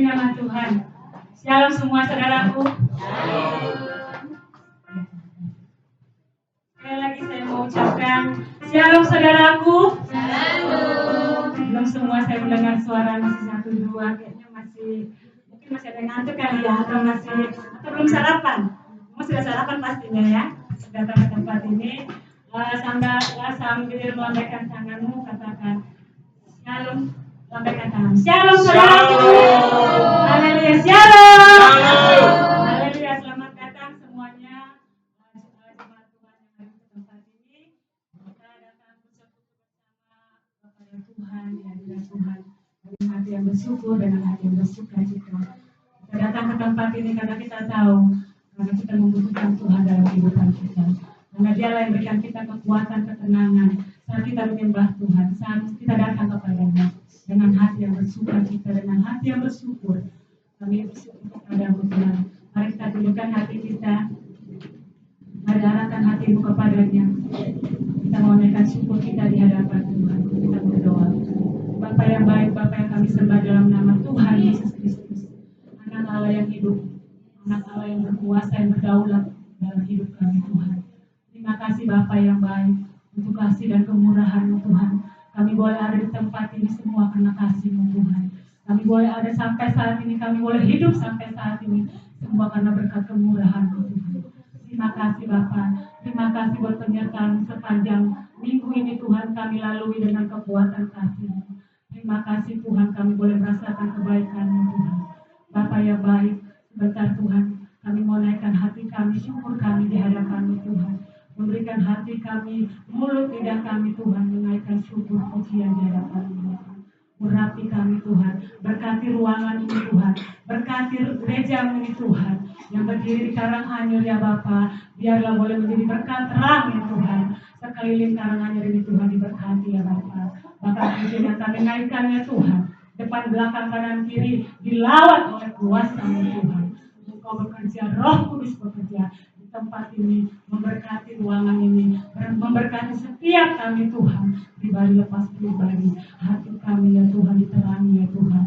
Puji nama Tuhan. Shalom semua saudaraku. Sekali lagi saya mau ucapkan shalom saudaraku. Belum semua saya mendengar suara, masih 1-2, kayaknya mungkin masih ada yang ngantuk kali ya, atau belum sarapan. Semua sudah sarapan pastinya ya. Datang ke tempat ini sambil melambaikan tanganmu, katakan shalom. Lambaikan tangan. Shalom saudaraku. Haleluya, shalom. Haleluya, selamat datang semuanya. Jemaat Tuhan yang ada di tempat ini. Kita datang bersekutu bersama kepada Tuhan, di hadirat Tuhan, dengan hati yang bersyukur, dengan hati yang bersukacita. Kita datang ke tempat ini karena kita tahu, karena kita membutuhkan Tuhan dalam kehidupan kita. Karena Dialah yang berikan kita kekuatan, ketenangan saat kita menyembah Tuhan, saat kita datang kepada-Nya dengan hati yang bersukacita, dengan hati yang bersyukur. Kami bersyukur kepada-Mu Tuhan. Mari kita tundukkan hati kita. Mari arahkan hatimu kepada-Nya. Kita menaikkan syukur kita di hadapan Tuhan. Kita berdoa. Bapa yang baik, Bapa yang kami sembah dalam nama Tuhan Yesus Kristus, Anak Allah yang hidup, Anak Allah yang berkuasa, yang berdaulat dalam hidup kami Tuhan. Terima kasih Bapa yang baik untuk kasih dan kemurahan-Mu Tuhan. Kami boleh ada di tempat ini semua karena kasih-Mu Tuhan. Kami boleh ada sampai saat ini, kami boleh hidup sampai saat ini semua karena berkat kemurahan-Mu Tuhan. Terima kasih Bapa. Terima kasih buat penyertaan sepanjang minggu ini Tuhan kami lalui dengan kekuatan kasih-Mu. Terima kasih Tuhan, kami boleh merasakan kebaikan-Mu Tuhan. Bapa yang baik, sebentar Tuhan, kami mau naikkan hati kami, syukur kami di hadapan-Mu Tuhan. Memberikan hati kami, mulut lidah kami Tuhan, menaikkan syukur pujian di hadapan-Mu. Urapi kami Tuhan, berkati ruangan ini Tuhan, berkati gereja ini Tuhan, yang berdiri di Karanganyar ya Bapa, biarlah boleh menjadi berkat terang ya Tuhan, sekeliling Karanganyar ini Tuhan diberkati ya Bapa. Bahkan pujian yang kami naikkannya Tuhan, depan belakang kanan kiri dilawat oleh kuasa-Mu Tuhan. Engkau bekerja, Roh Kudus bekerja di tempat ini, memberkati ruangan ini, memberkati setiap kami Tuhan, pribadi lepas pribadi, hati kami ya Tuhan diterangi ya Tuhan.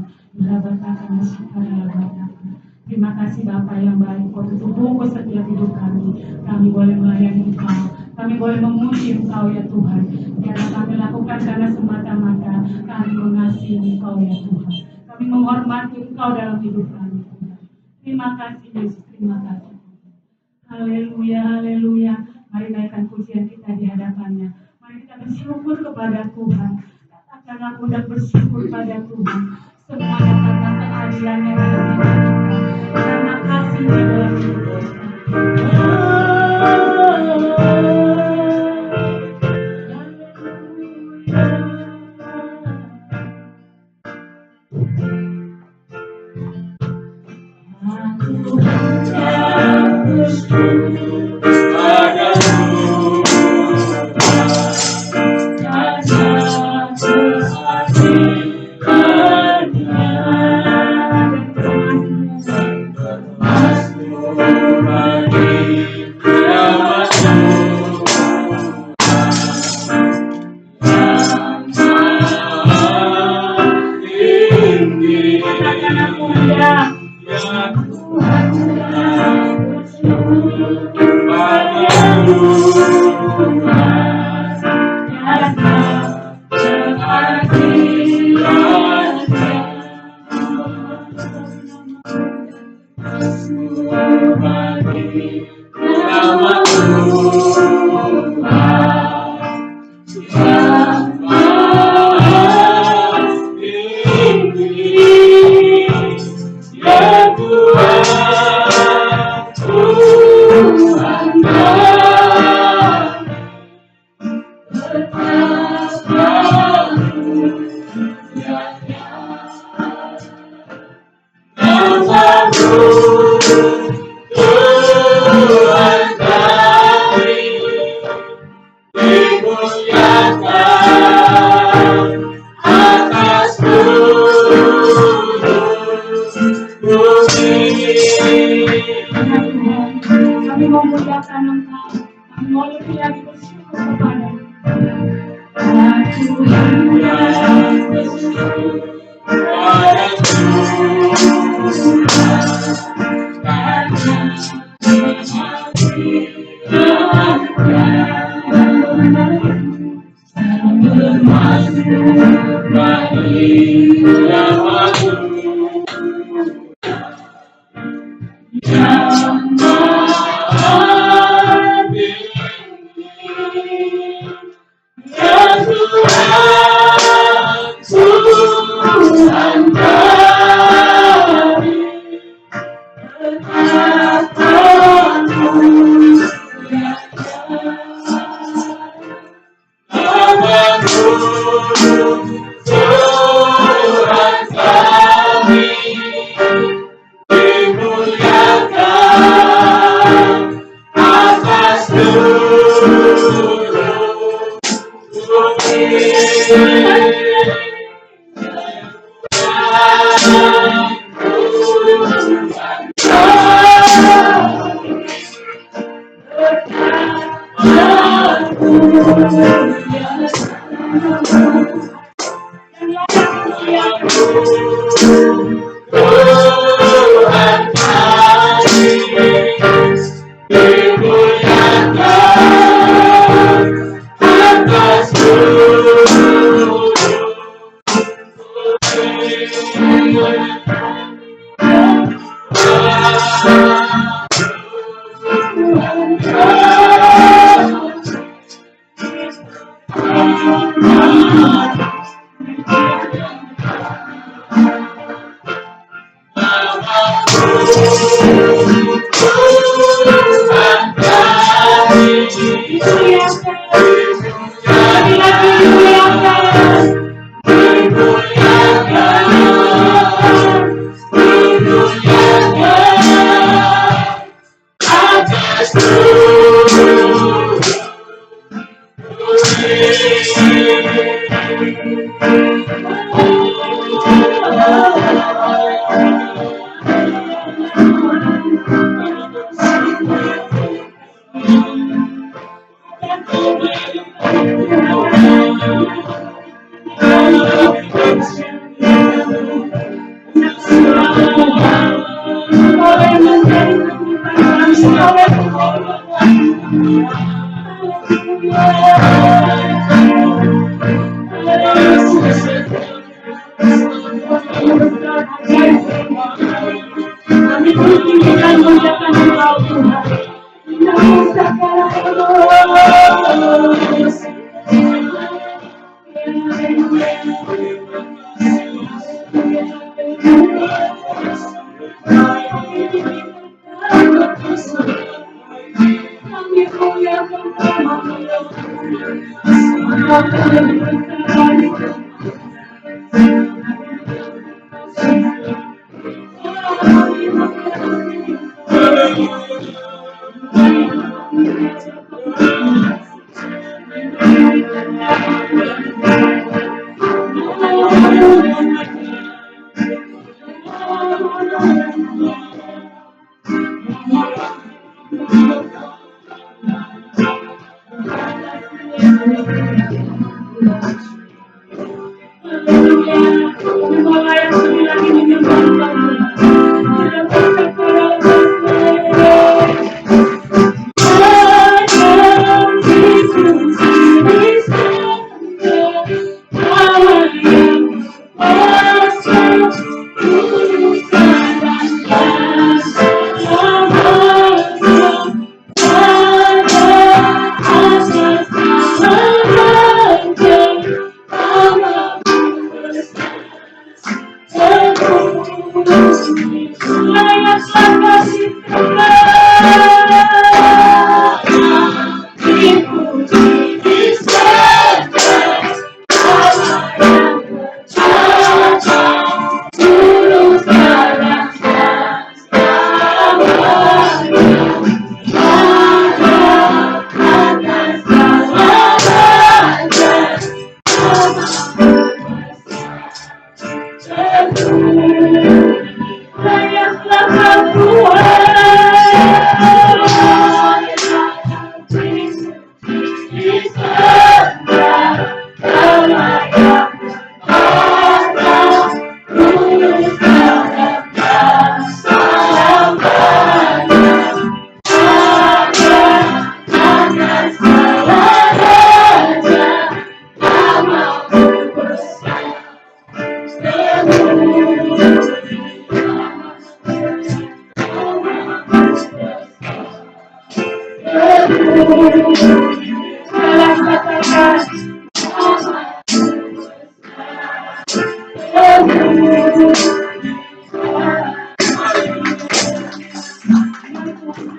Terima kasih Bapa yang baik, Kau tutup bungkus setiap hidup kami. Kami boleh melayani Engkau, kami boleh memuji Engkau ya Tuhan. Biarlah kami lakukan karena semata-mata kami mengasihi Engkau ya Tuhan. Kami menghormati Engkau dalam hidup kami Tuhan. Terima kasih Yesus, terima kasih. Haleluya, haleluya. Mari naikkan pujian kita di hadapannya. Mari kita bersyukur kepada Tuhan. Katakan aku dan bersyukur pada Tuhan. Semuanya karena keadilannya dalam hidup kita. Karena kasihnya dalam hidup kita.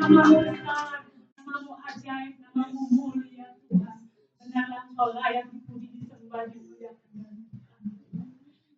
Namamu besar, namamu ajaib, namamu mulia Tuhan. Benarlah Engkau layak dipuji, disembah, dimuliakan.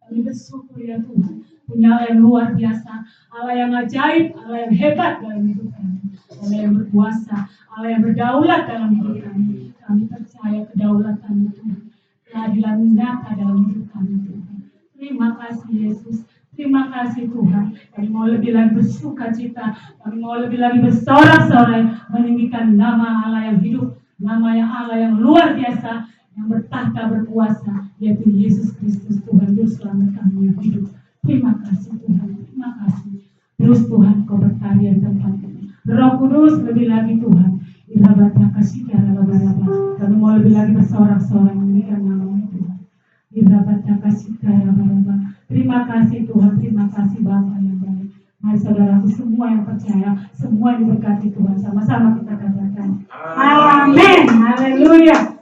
Kami bersyukur ya Tuhan, punya Allah yang luar biasa, Allah yang ajaib, Allah yang hebat dalam hidup kami, Allah yang berkuasa, Allah yang berdaulat dalam hidup kami. Kami percaya kedaulatan Tuhan, keadilan nyata dalam hidup kami Tuhan. Terima kasih Yesus. Terima kasih Tuhan, kami mau lebih lagi bersuka cita, kami mau lebih lagi bersorak-sorai meninggikan nama Allah yang hidup, nama yang Allah yang luar biasa, yang bertahta berkuasa, yaitu Yesus Kristus Tuhan Juru Selamat kami yang hidup. Terima kasih Tuhan, terima kasih. Terus Tuhan Kau berkarya di tempat ini. Roh Kudus lebih lagi Tuhan, irabatnya kasih karena kami mau lebih lagi bersorak-sorai meninggikan nama Tuhan. Irabatnya kasih karena terima kasih Tuhan, terima kasih Bapa yang baik. Mari saudaraku semua yang percaya, semua yang diberkati Tuhan, sama-sama kita katakan amin, haleluya.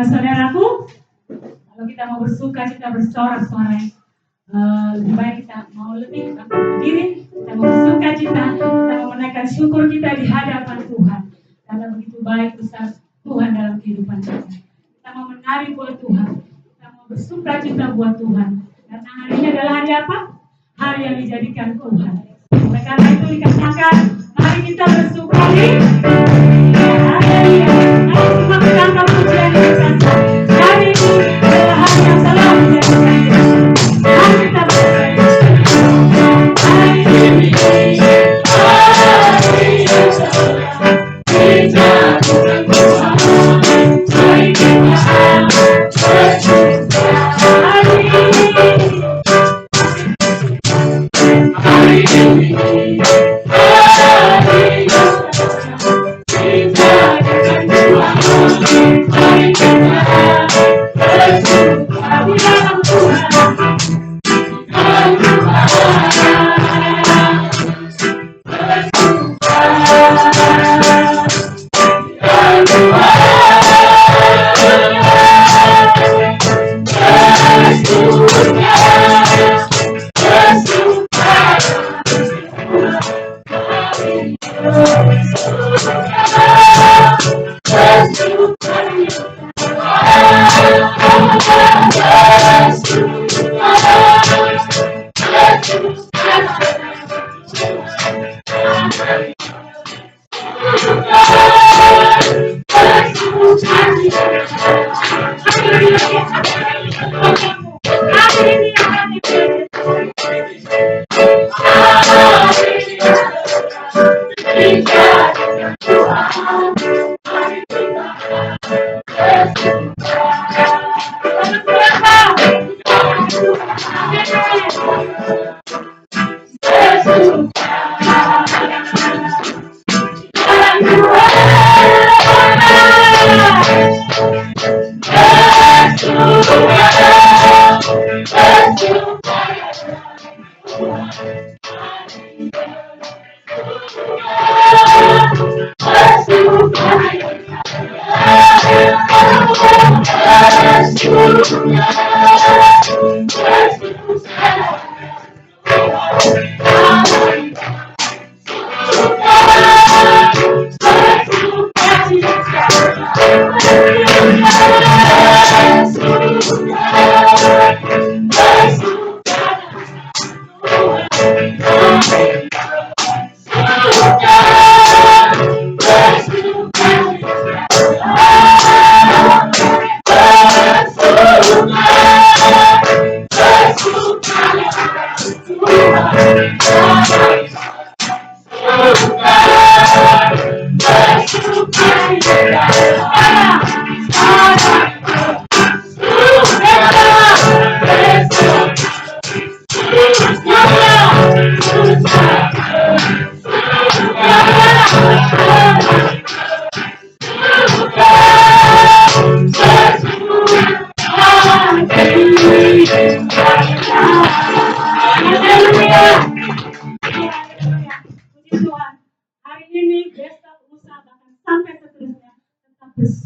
Saudaraku, kalau kita mau bersuka, kita bersorak-sorai, lebih baik kita mau lebih berdiri, kita mau bersuka cita, kita mau menaikkan syukur kita di hadapan Tuhan, karena begitu baik besar Tuhan dalam kehidupan kita. Kita mau menari buat Tuhan, bersuka cita buat Tuhan, karena hari ini adalah hari apa? Hari yang dijadikan Tuhan. Oleh karena itu dikatakan, mari kita bersuka di haleluya. Mari semua kita angkat pujian kita. Hari ini adalah hari yang selalu dijadikan Tuhan. Mari kita bersuka. Hari ini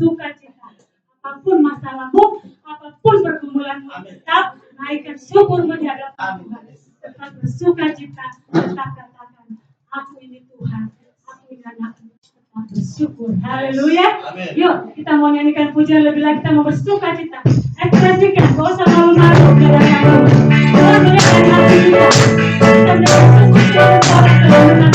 bersukacita. Apapun masalahmu, apapun pergumulanmu, tetap naikkan syukurmu di hadapan Tuhan. Tetap bersukacita, tetap katakan, aku ini Tuhan, aku ini anakmu. Tetap bersyukur. Haleluya. Yuk, kita mau nyanyikan pujian lebih lagi, kita mau bersukacita. Ekspresikan, gak usah malu-malu, gak ada yang malu. Tuhan berikan hati kita. Kita bersyukur dengan suara kebenaran.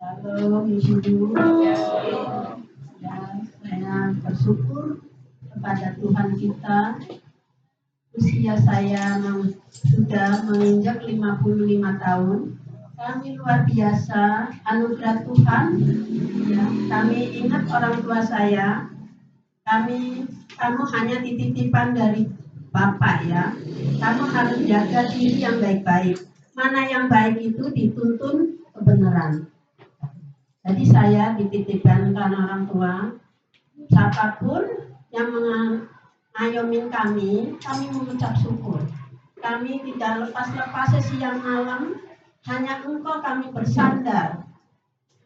Shalom Ibu. Ya, saya bersyukur kepada Tuhan kita. Usia saya sudah menginjak 55 tahun. Kami luar biasa anugerah Tuhan. Ya, kami ingat orang tua saya. Kamu hanya titipan dari Bapak ya. Kamu harus jaga diri yang baik-baik. Mana yang baik itu dituntun kebenaran. Jadi saya dititipkan karena orang tua. Siapapun yang mengayomi kami mengucap syukur. Kami tidak lepas-lepas siang malam, hanya Engkau kami bersandar.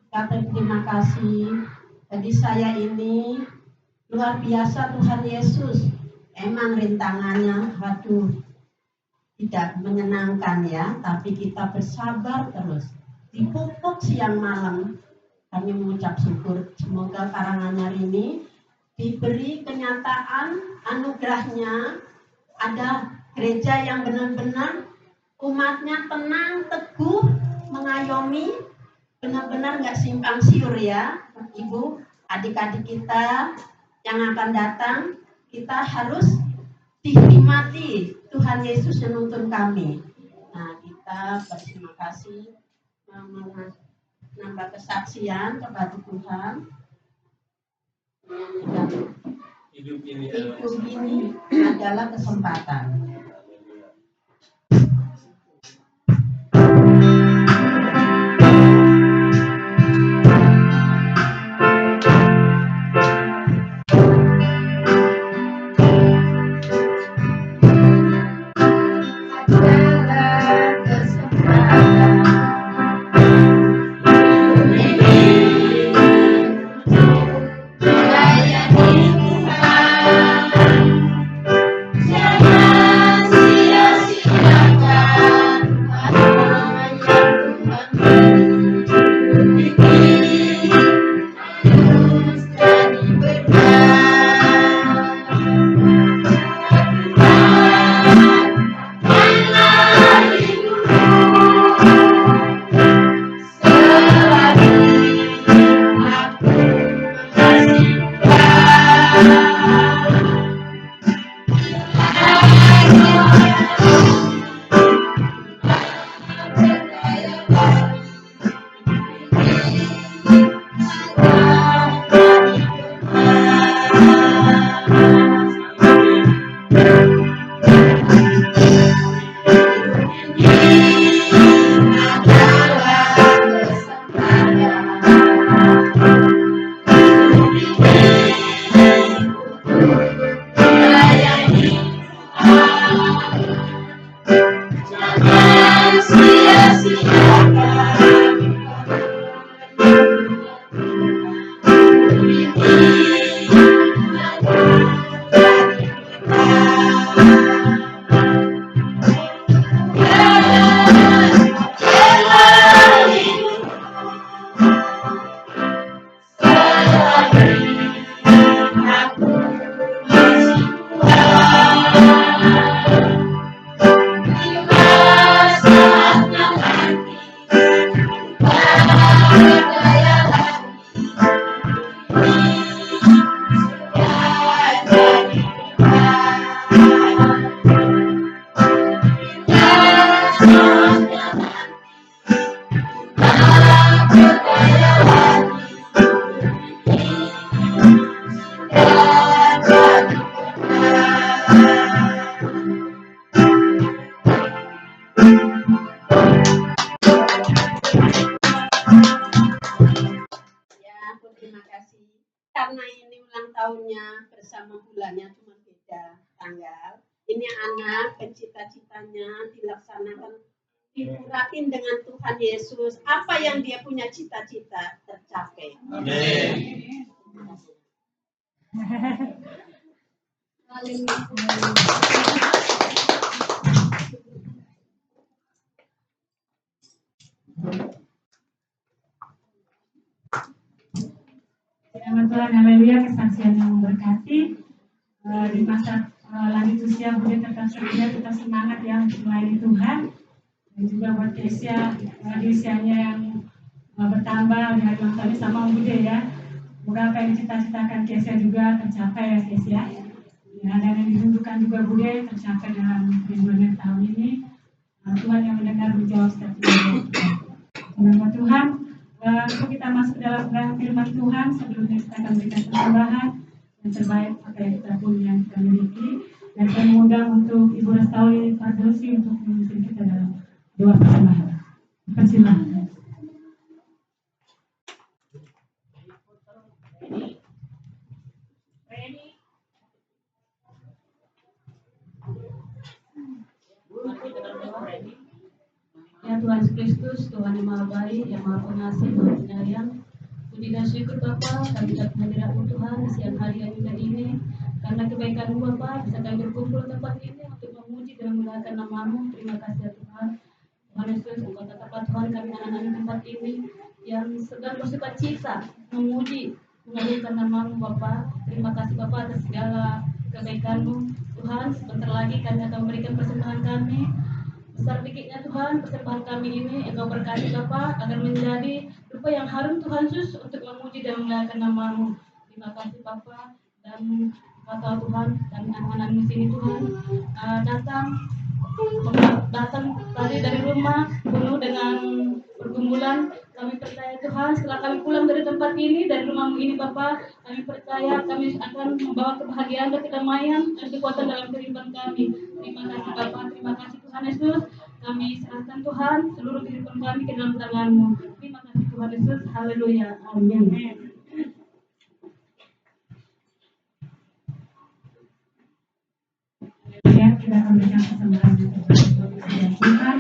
Kata terima kasih. Jadi saya ini luar biasa Tuhan Yesus. Emang rintangannya, tidak menyenangkan ya. Tapi kita bersabar terus. Dipupuk siang malam. Kami mengucap syukur. Semoga karangan hari ini diberi kenyataan anugerahnya. Ada gereja yang benar-benar umatnya tenang, teguh, mengayomi, benar-benar nggak simpang siur ya, Ibu, adik-adik kita yang akan datang, kita harus dihormati. Tuhan Yesus yang menuntun kami. Nah, kita berterima kasih menambah kesaksian kepada Tuhan. Hidup ini adalah kesempatan. Karena ini ulang tahunnya bersama bulannya cuma beda tanggal. Ini anak cita-citanya dilaksanakan, diuratin dengan Tuhan Yesus. Apa yang dia punya cita-cita tercapai. Amin. Firman Tuhan, haleluya, kesaksian yang memberkati. Di masa lanjut usia boleh tetap setia, kita semangat yang melayani Tuhan. Dan juga buat Kesia, di usianya yang bertambah di hari ulang tahun sama Om Bude ya. Semoga apa yang dicita-citakan Kesia juga tercapai ya Kesia. Ya, dan yang dirindukan juga Bude tercapai dalam ribuan tahun ini. Tuhan yang mendengar menjawab setiap doa. Semoga Tuhan, untuk kita masuk dalam firman Tuhan, sebelumnya kita akan berikan persembahan yang terbaik apa yang kita punya, yang kita miliki. Dan saya mengundang untuk Ibu Restauri Fardosi untuk memimpin kita dalam doa persembahan. Persilakan. Ya Tuhan Yesus Kristus, Tuhan yang Maha Baik, yang Maha Pengasih, Maha Penyayang. Puji dan syukur Bapa, kami dapat hadirat-Mu Tuhan siang hari yang indah ini. Karena kebaikan-Mu Bapa, bisa kami berkumpul tempat ini untuk memuji dan memuliakan nama-Mu. Terima kasih ya Tuhan. Tuhan Yesus, Engkau tetaplah Tuhan kami anak-anak di tempat ini yang sedang bersuka cita memuji, mengagungkan nama-Mu Bapa. Terima kasih Bapa atas segala kebaikan-Mu. Tuhan, sebentar lagi kami akan memberikan persembahan kami. Besar dikitnya Tuhan, persembahan kami ini Engkau berkati Bapa agar menjadi rupa yang harum Tuhan Yesus untuk memuji dan memuliakan nama-Mu. Terima kasih Bapa, dan kata Tuhan dan anak-anak di sini Tuhan datang tadi dari rumah penuh dengan pergumulan. Kami percaya Tuhan, setelah kami pulang dari tempat ini, dari rumah-Mu ini Bapa, kami percaya kami akan membawa kebahagiaan dan kedamaian dan kekuatan dalam kehidupan kami. Terima kasih Bapa, terima kasih Tuhan Yesus. Kami serahkan Tuhan seluruh kehidupan kami ke dalam tangan-Mu. Terima kasih Tuhan Yesus. Haleluya. Amin. Ya, kita akan berikan persembahan kepada Tuhan.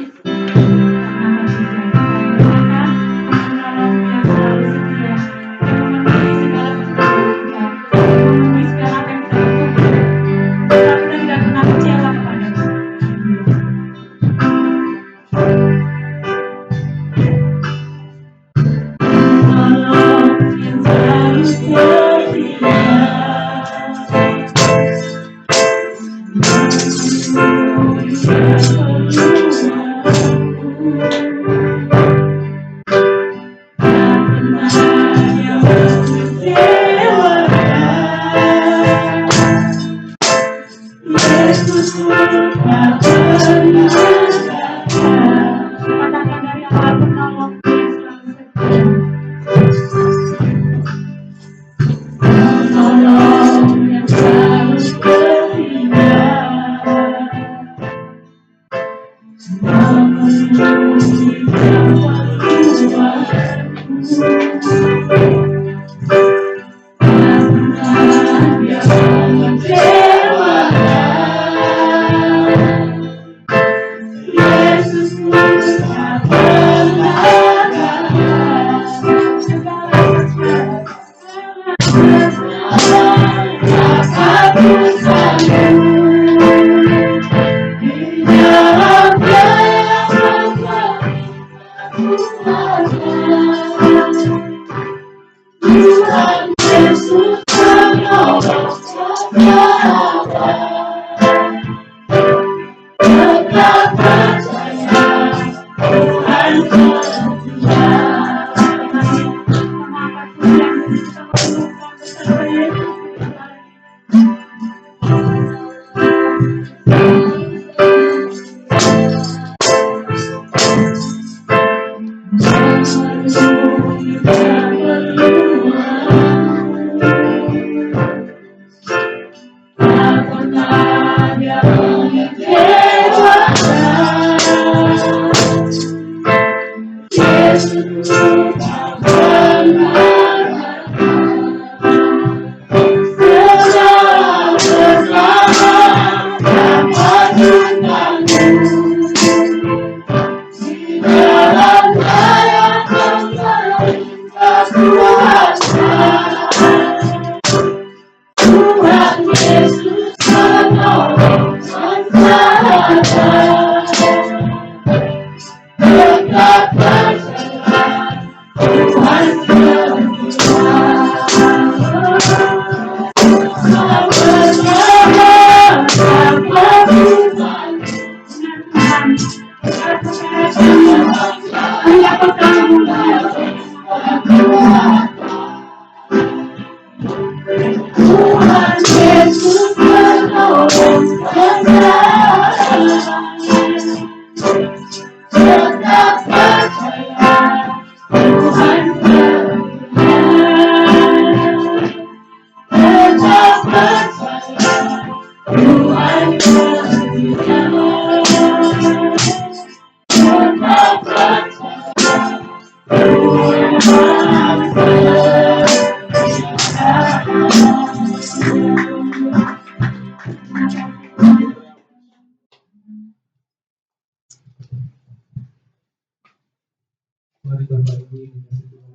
Mari Bapak Ibu ini kasih Tuhan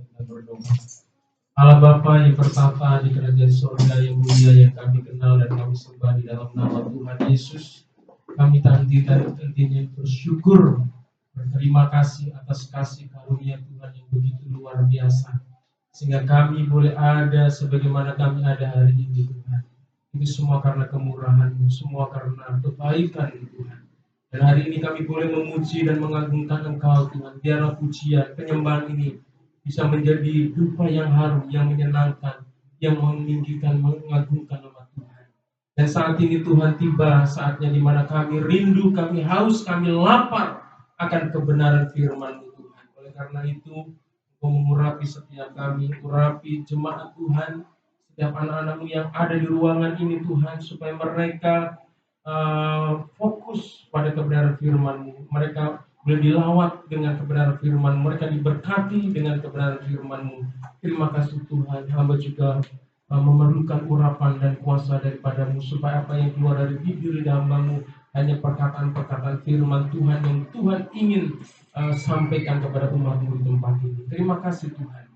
kita berdoa. Allah Bapa yang bertata di kerajaan surga yang mulia yang kami kenal dan kami sembah di dalam nama Tuhan Yesus, kami henti-hentinya bersyukur, berterima kasih atas kasih karunia Tuhan yang begitu luar biasa, sehingga kami boleh ada sebagaimana kami ada hari ini Tuhan. Itu semua karena kemurahan-Mu, semua karena kebaikan Tuhan. Dan hari ini kami boleh memuji dan mengagungkan Engkau Tuhan. Biarlah pujian, penyembahan ini bisa menjadi dupa yang harum, yang menyenangkan, yang meninggikan, mengagungkan nama Tuhan. Dan saat ini Tuhan tiba saatnya di mana kami rindu, kami haus, kami lapar akan kebenaran firman-Mu Tuhan. Oleh karena itu, Engkau mengurapi setiap kami, urapi jemaat Tuhan, setiap anak-anak-Mu yang ada di ruangan ini Tuhan, supaya mereka fokus pada kebenaran firman-Mu. Mereka boleh dilawat dengan kebenaran firman, mereka diberkati dengan kebenaran firman-Mu. Terima kasih Tuhan, hamba juga memerlukan urapan dan kuasa daripada-Mu, supaya apa yang keluar dari bibir hamba-Mu hanya perkataan-perkataan firman Tuhan yang Tuhan ingin sampaikan kepada umat-Mu di tempat ini. Terima kasih Tuhan.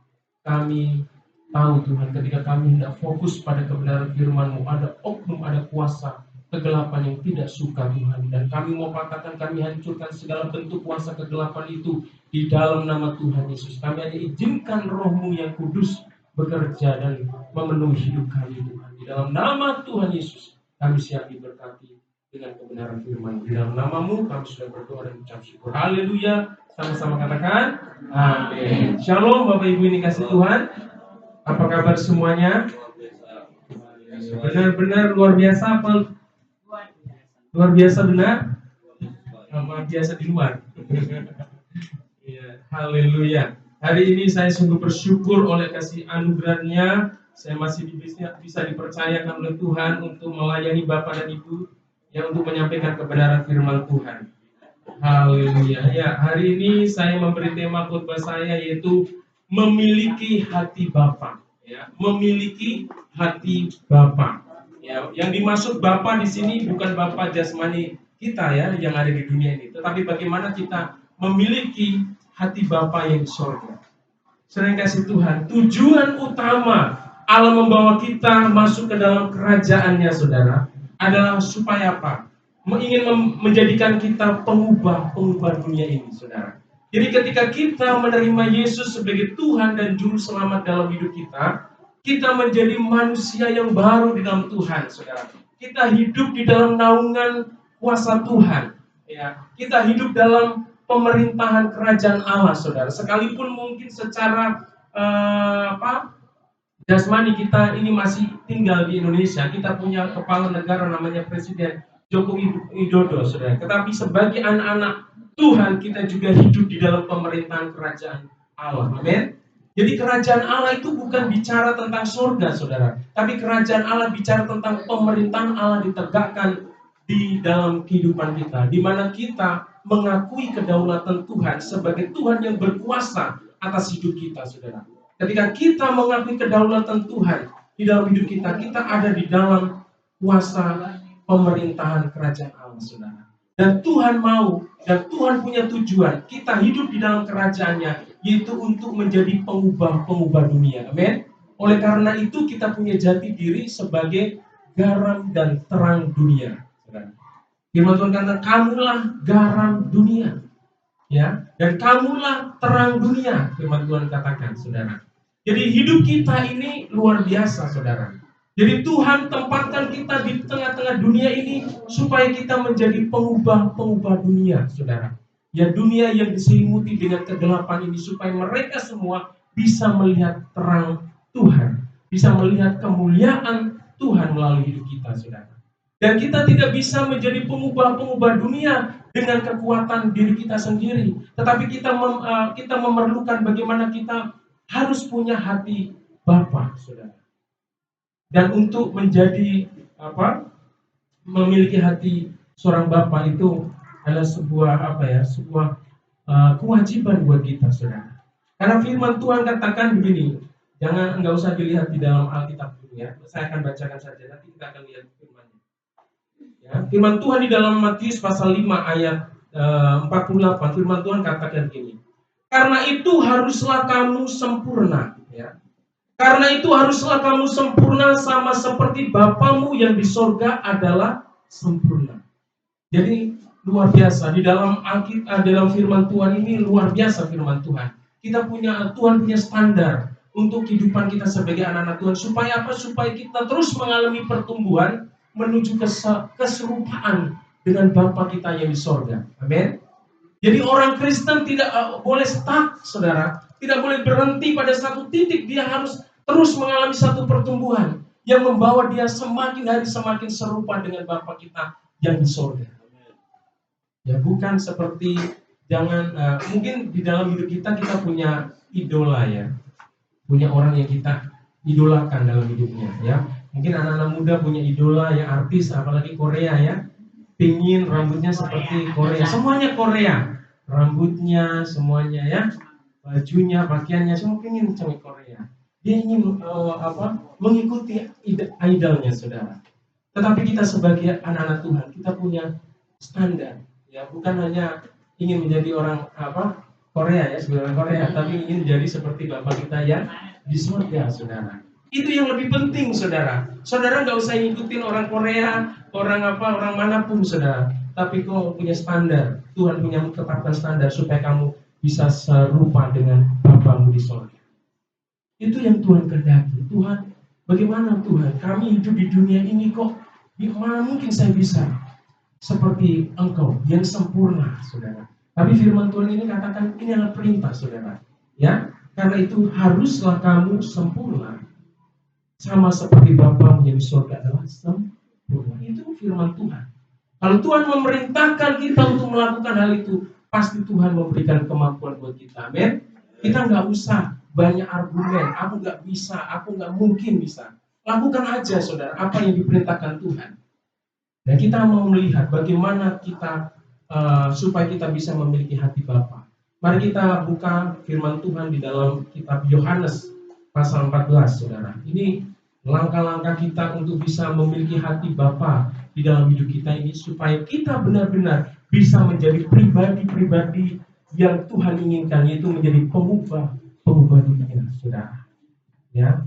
Kami tahu Tuhan, ketika kami hendak fokus pada kebenaran firman-Mu, ada oknum, ada kuasa kegelapan yang tidak suka Tuhan, dan kami mau katakan, kami hancurkan segala bentuk kuasa kegelapan itu di dalam nama Tuhan Yesus. Kami hanya izinkan Roh-Mu yang kudus bekerja dan memenuhi hidup kami Tuhan. Di dalam nama Tuhan Yesus kami siap diberkati dengan kebenaran firman. Di dalam nama-Mu kami sudah berdoa dan ucap syukur. Haleluya. Sama-sama katakan amin. Shalom Bapak Ibu ini kasih Tuhan. Apa kabar semuanya? Benar-benar luar biasa apa? Luar biasa benar? Sama biasa di luar. Ya, haleluya. Hari ini saya sungguh bersyukur oleh kasih anugerah-Nya. Saya masih bisa dipercayakan oleh Tuhan untuk melayani Bapak dan Ibu yang untuk menyampaikan kebenaran firman Tuhan. Haleluya. Ya, hari ini saya memberi tema khotbah saya yaitu memiliki hati Bapa. Ya, memiliki hati Bapa. Ya, yang dimaksud Bapa di sini bukan Bapa jasmani kita ya yang ada di dunia ini, tetapi bagaimana kita memiliki hati Bapa yang di surga. Sering kasih Tuhan, tujuan utama Allah membawa kita masuk ke dalam kerajaan-Nya, saudara, adalah supaya apa? Ingin menjadikan kita pengubah dunia ini, saudara. Jadi ketika kita menerima Yesus sebagai Tuhan dan Juru Selamat dalam hidup kita, kita menjadi manusia yang baru di dalam Tuhan, saudara. Kita hidup di dalam naungan kuasa Tuhan. Ya, kita hidup dalam pemerintahan kerajaan Allah, saudara. Sekalipun mungkin secara jasmani kita ini masih tinggal di Indonesia, kita punya kepala negara namanya Presiden Joko Widodo, saudara. Tetapi sebagai anak-anak Tuhan, kita juga hidup di dalam pemerintahan kerajaan Allah. Amin. Jadi kerajaan Allah itu bukan bicara tentang surga, saudara. Tapi kerajaan Allah bicara tentang pemerintahan Allah ditegakkan di dalam kehidupan kita, di mana kita mengakui kedaulatan Tuhan sebagai Tuhan yang berkuasa atas hidup kita, saudara. Ketika kita mengakui kedaulatan Tuhan di dalam hidup kita, kita ada di dalam kuasa pemerintahan kerajaan Allah, saudara. Dan Tuhan mau, dan Tuhan punya tujuan, kita hidup di dalam kerajaannya, yaitu untuk menjadi pengubah dunia. Amin. Oleh karena itu kita punya jati diri sebagai garam dan terang dunia. Firman Tuhan kata, kamulah garam dunia, ya, dan kamulah terang dunia. Firman Tuhan katakan, saudara. Jadi hidup kita ini luar biasa, saudara. Jadi Tuhan tempatkan kita di tengah-tengah dunia ini supaya kita menjadi pengubah dunia, saudara. Ya, dunia yang diselimuti dengan kegelapan ini supaya mereka semua bisa melihat terang Tuhan, bisa melihat kemuliaan Tuhan melalui hidup kita, saudara. Dan kita tidak bisa menjadi pengubah dunia dengan kekuatan diri kita sendiri, tetapi kita memerlukan bagaimana kita harus punya hati Bapa, saudara. Dan untuk menjadi memiliki hati seorang Bapa itu adalah sebuah kewajiban buat kita, saudara. Karena firman Tuhan katakan begini, nggak usah dilihat di dalam Alkitab dulu ya. Saya akan bacakan saja, nanti kita akan lihat firman-Nya. Ya, firman Tuhan di dalam Matius pasal 5 ayat 48 firman Tuhan katakan gini. Karena itu haruslah kamu sempurna, ya. Karena itu haruslah kamu sempurna sama seperti Bapamu yang di sorga adalah sempurna. Jadi luar biasa di dalam dalam firman Tuhan ini luar biasa firman Tuhan. Tuhan punya standar untuk kehidupan kita sebagai anak-anak Tuhan. Supaya apa? Supaya kita terus mengalami pertumbuhan menuju keserupaan dengan Bapa kita yang di sorga. Amin. Jadi orang Kristen tidak boleh stuck, saudara. Tidak boleh berhenti pada satu titik. Dia harus terus mengalami satu pertumbuhan yang membawa dia semakin hari semakin serupa dengan Bapa kita yang di sorga. Ya, bukan seperti mungkin di dalam hidup kita punya idola, ya. Punya orang yang kita idolakan dalam hidupnya, ya. Mungkin anak-anak muda punya idola yang artis, apalagi Korea, ya. Pingin rambutnya seperti Korea, semuanya Korea. Rambutnya semuanya, ya. Bajunya, pakaiannya semua pingin seperti Korea. Dia ingin mengikuti idolnya, saudara. Tetapi kita sebagai anak-anak Tuhan, kita punya standar, ya, bukan hanya ingin menjadi orang Korea, ya, sebagai orang Korea, tapi ingin menjadi seperti Bapa kita yang di surga, saudara. Itu yang lebih penting, saudara. Saudara nggak usah ngikutin orang Korea, orang manapun, saudara. Tapi kau punya standar. Tuhan punya tetapkan standar supaya kamu bisa serupa dengan Bapamu di surga. Itu yang Tuhan kehendaki. Tuhan, bagaimana Tuhan? Kami hidup di dunia ini kok, mana mungkin saya bisa seperti Engkau yang sempurna, saudara. Tapi firman Tuhan ini katakan ini adalah perintah, saudara. Ya, karena itu haruslah kamu sempurna, sama seperti Bapamu yang di surga adalah sempurna. Itu firman Tuhan. Kalau Tuhan memerintahkan kita untuk melakukan hal itu, pasti Tuhan memberikan kemampuan buat kita. Amin. Kita nggak usah banyak argumen. Aku nggak bisa, aku nggak mungkin bisa. Lakukan aja, saudara, apa yang diperintahkan Tuhan. Dan kita mau melihat bagaimana kita supaya kita bisa memiliki hati Bapa. Mari kita buka firman Tuhan di dalam kitab Yohanes pasal 14, saudara. Ini langkah-langkah kita untuk bisa memiliki hati Bapa di dalam hidup kita ini, supaya kita benar-benar bisa menjadi pribadi-pribadi yang Tuhan inginkan, yaitu menjadi pengubah dunia, saudara. Ya,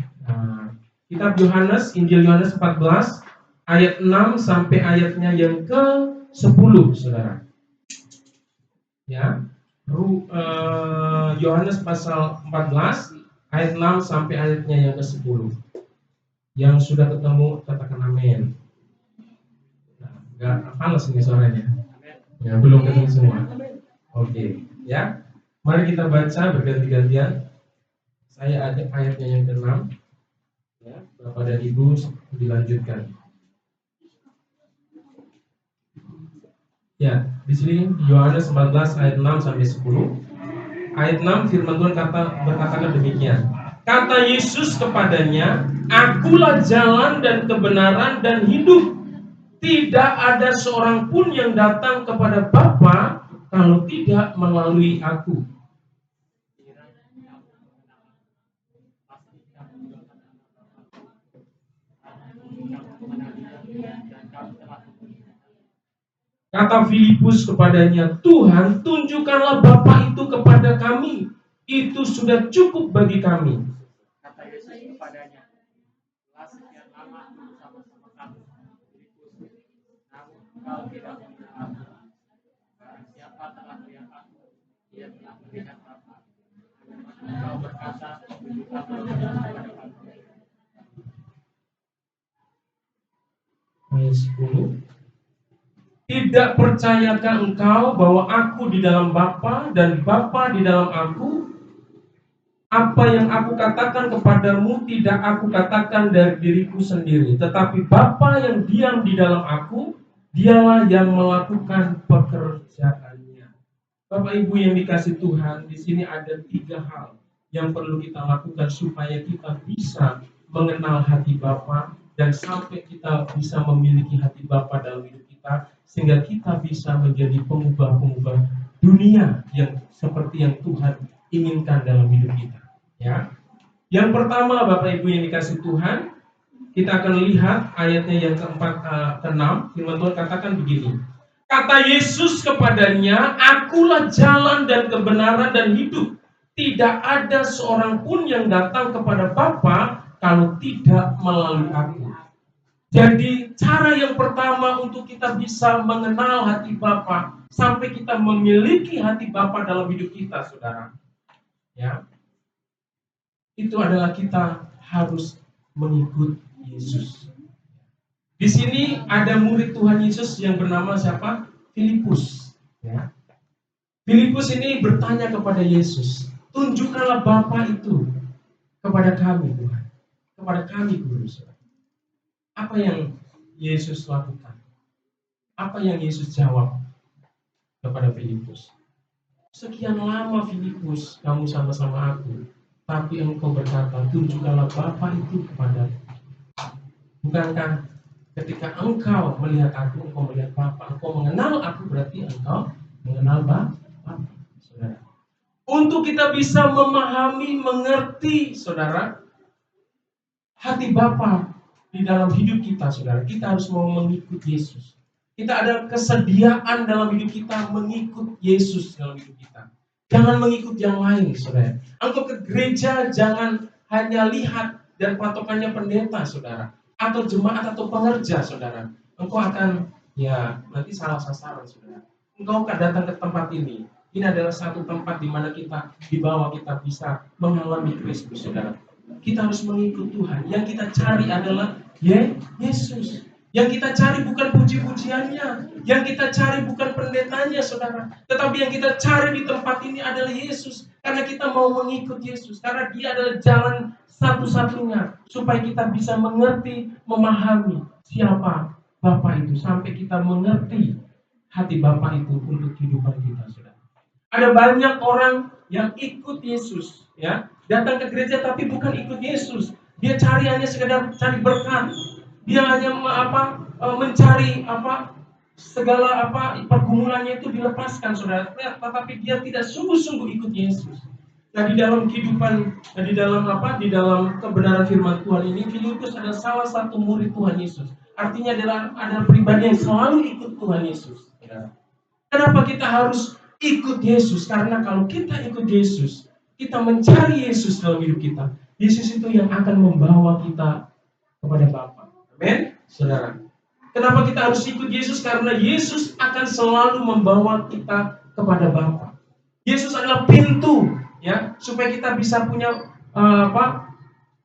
kitab Yohanes, Injil Yohanes 14 ayat 6 sampai ayatnya yang ke-10, saudara. Ya, Yohanes pasal 14 ayat 6 sampai ayatnya yang ke-10. Yang sudah ketemu katakan amin. Enggak panas ini suaranya. Ya, belum ketemu semua. Oke, ya. Mari kita baca berganti-gantian. Saya ada ayatnya yang ke-6. Ya, Bapak dan Ibu dilanjutkan. Ya, di sini Yohanes 14 ayat 6 sampai 10. Ayat 6 firman Tuhan berkatakan demikian. Kata Yesus kepadanya, Akulah jalan dan kebenaran dan hidup. Tidak ada seorang pun yang datang kepada Bapa kalau tidak melalui aku. Kata Filipus kepadanya, Tuhan, tunjukkanlah Bapa itu kepada kami. Itu sudah cukup bagi kami. Kata Yesus kepadanya, telah sekian lama aku bersama-sama kamu, Filipus, namun engkau tidak mengenal aku. Barang siapa telah melihat aku, dia telah melihat Bapa. Engkau berkata, tunjukkanlah kepada kami. Ayat 10. Tidak percayakah engkau bahwa aku di dalam Bapa dan Bapa di dalam aku? Apa yang aku katakan kepadamu tidak aku katakan dari diriku sendiri, tetapi Bapa yang diam di dalam aku, dialah yang melakukan pekerjaannya. Bapak Ibu yang dikasih Tuhan, di sini ada 3 hal yang perlu kita lakukan supaya kita bisa mengenal hati Bapa dan sampai kita bisa memiliki hati Bapa dalam hidup kita, sehingga kita bisa menjadi pengubah-pengubah dunia yang seperti yang Tuhan inginkan dalam hidup kita. Ya. Yang pertama, Bapak Ibu yang dikasih Tuhan, kita akan lihat ayatnya yang ke-6. Firman Tuhan katakan begini. Kata Yesus kepadanya, "Akulah jalan dan kebenaran dan hidup. Tidak ada seorang pun yang datang kepada Bapa kalau tidak melalui aku." Jadi cara yang pertama untuk kita bisa mengenal hati Bapa, sampai kita memiliki hati Bapa dalam hidup kita, saudara, ya, itu adalah kita harus mengikut Yesus. Di sini ada murid Tuhan Yesus yang bernama siapa? Filipus. Ya. Filipus ini bertanya kepada Yesus, "Tunjukkanlah Bapa itu kepada kami, Tuhan, kepada kami, Guru." Apa yang Yesus lakukan? Apa yang Yesus jawab kepada Filipus? "Sekian lama Filipus kamu sama-sama aku, tapi engkau berkata, tunjukkanlah Bapa itu kepadaku. Bukankah ketika engkau melihat aku, engkau melihat Bapa, engkau mengenal aku, berarti engkau mengenal Bapa." Saudara, untuk kita bisa memahami, mengerti, saudara, hati Bapa di dalam hidup kita, saudara, kita harus mau mengikut Yesus. Kita ada kesediaan dalam hidup kita mengikut Yesus dalam hidup kita. Jangan mengikut yang lain, saudara. Engkau ke gereja jangan hanya lihat dan patokannya pendeta, saudara, atau jemaat atau pengerja, saudara. Engkau akan, ya, nanti salah sasaran, saudara. Engkau akan datang ke tempat ini. Ini adalah satu tempat di mana kita dibawa, kita bisa mengalami Kristus, saudara. Kita harus mengikut Tuhan. Yang kita cari adalah Yesus. Yang kita cari bukan puji-pujiannya, yang kita cari bukan pendetanya, saudara. Tetapi yang kita cari di tempat ini adalah Yesus. Karena kita mau mengikut Yesus. Karena Dia adalah jalan satu-satunya supaya kita bisa mengerti, memahami siapa Bapa itu, sampai kita mengerti hati Bapa itu untuk kehidupan kita, saudara. Ada banyak orang yang ikut Yesus, ya, datang ke gereja tapi bukan ikut Yesus. Dia cari hanya sekedar cari berkat. Dia hanya mencari segala pergumulannya itu dilepaskan, saudara. Tetapi dia tidak sungguh-sungguh ikut Yesus. Nah, di dalam kehidupan, di dalam kebenaran firman Tuhan ini, Filipus adalah salah satu murid Tuhan Yesus. Artinya adalah pribadi yang selalu ikut Tuhan Yesus. Ya. Kenapa kita harus ikut Yesus? Karena kalau kita ikut Yesus, kita mencari Yesus dalam hidup kita. Yesus itu yang akan membawa kita kepada Bapa. Amin, saudara. Kenapa kita harus ikut Yesus? Karena Yesus akan selalu membawa kita kepada Bapa. Yesus adalah pintu, ya, supaya kita bisa punya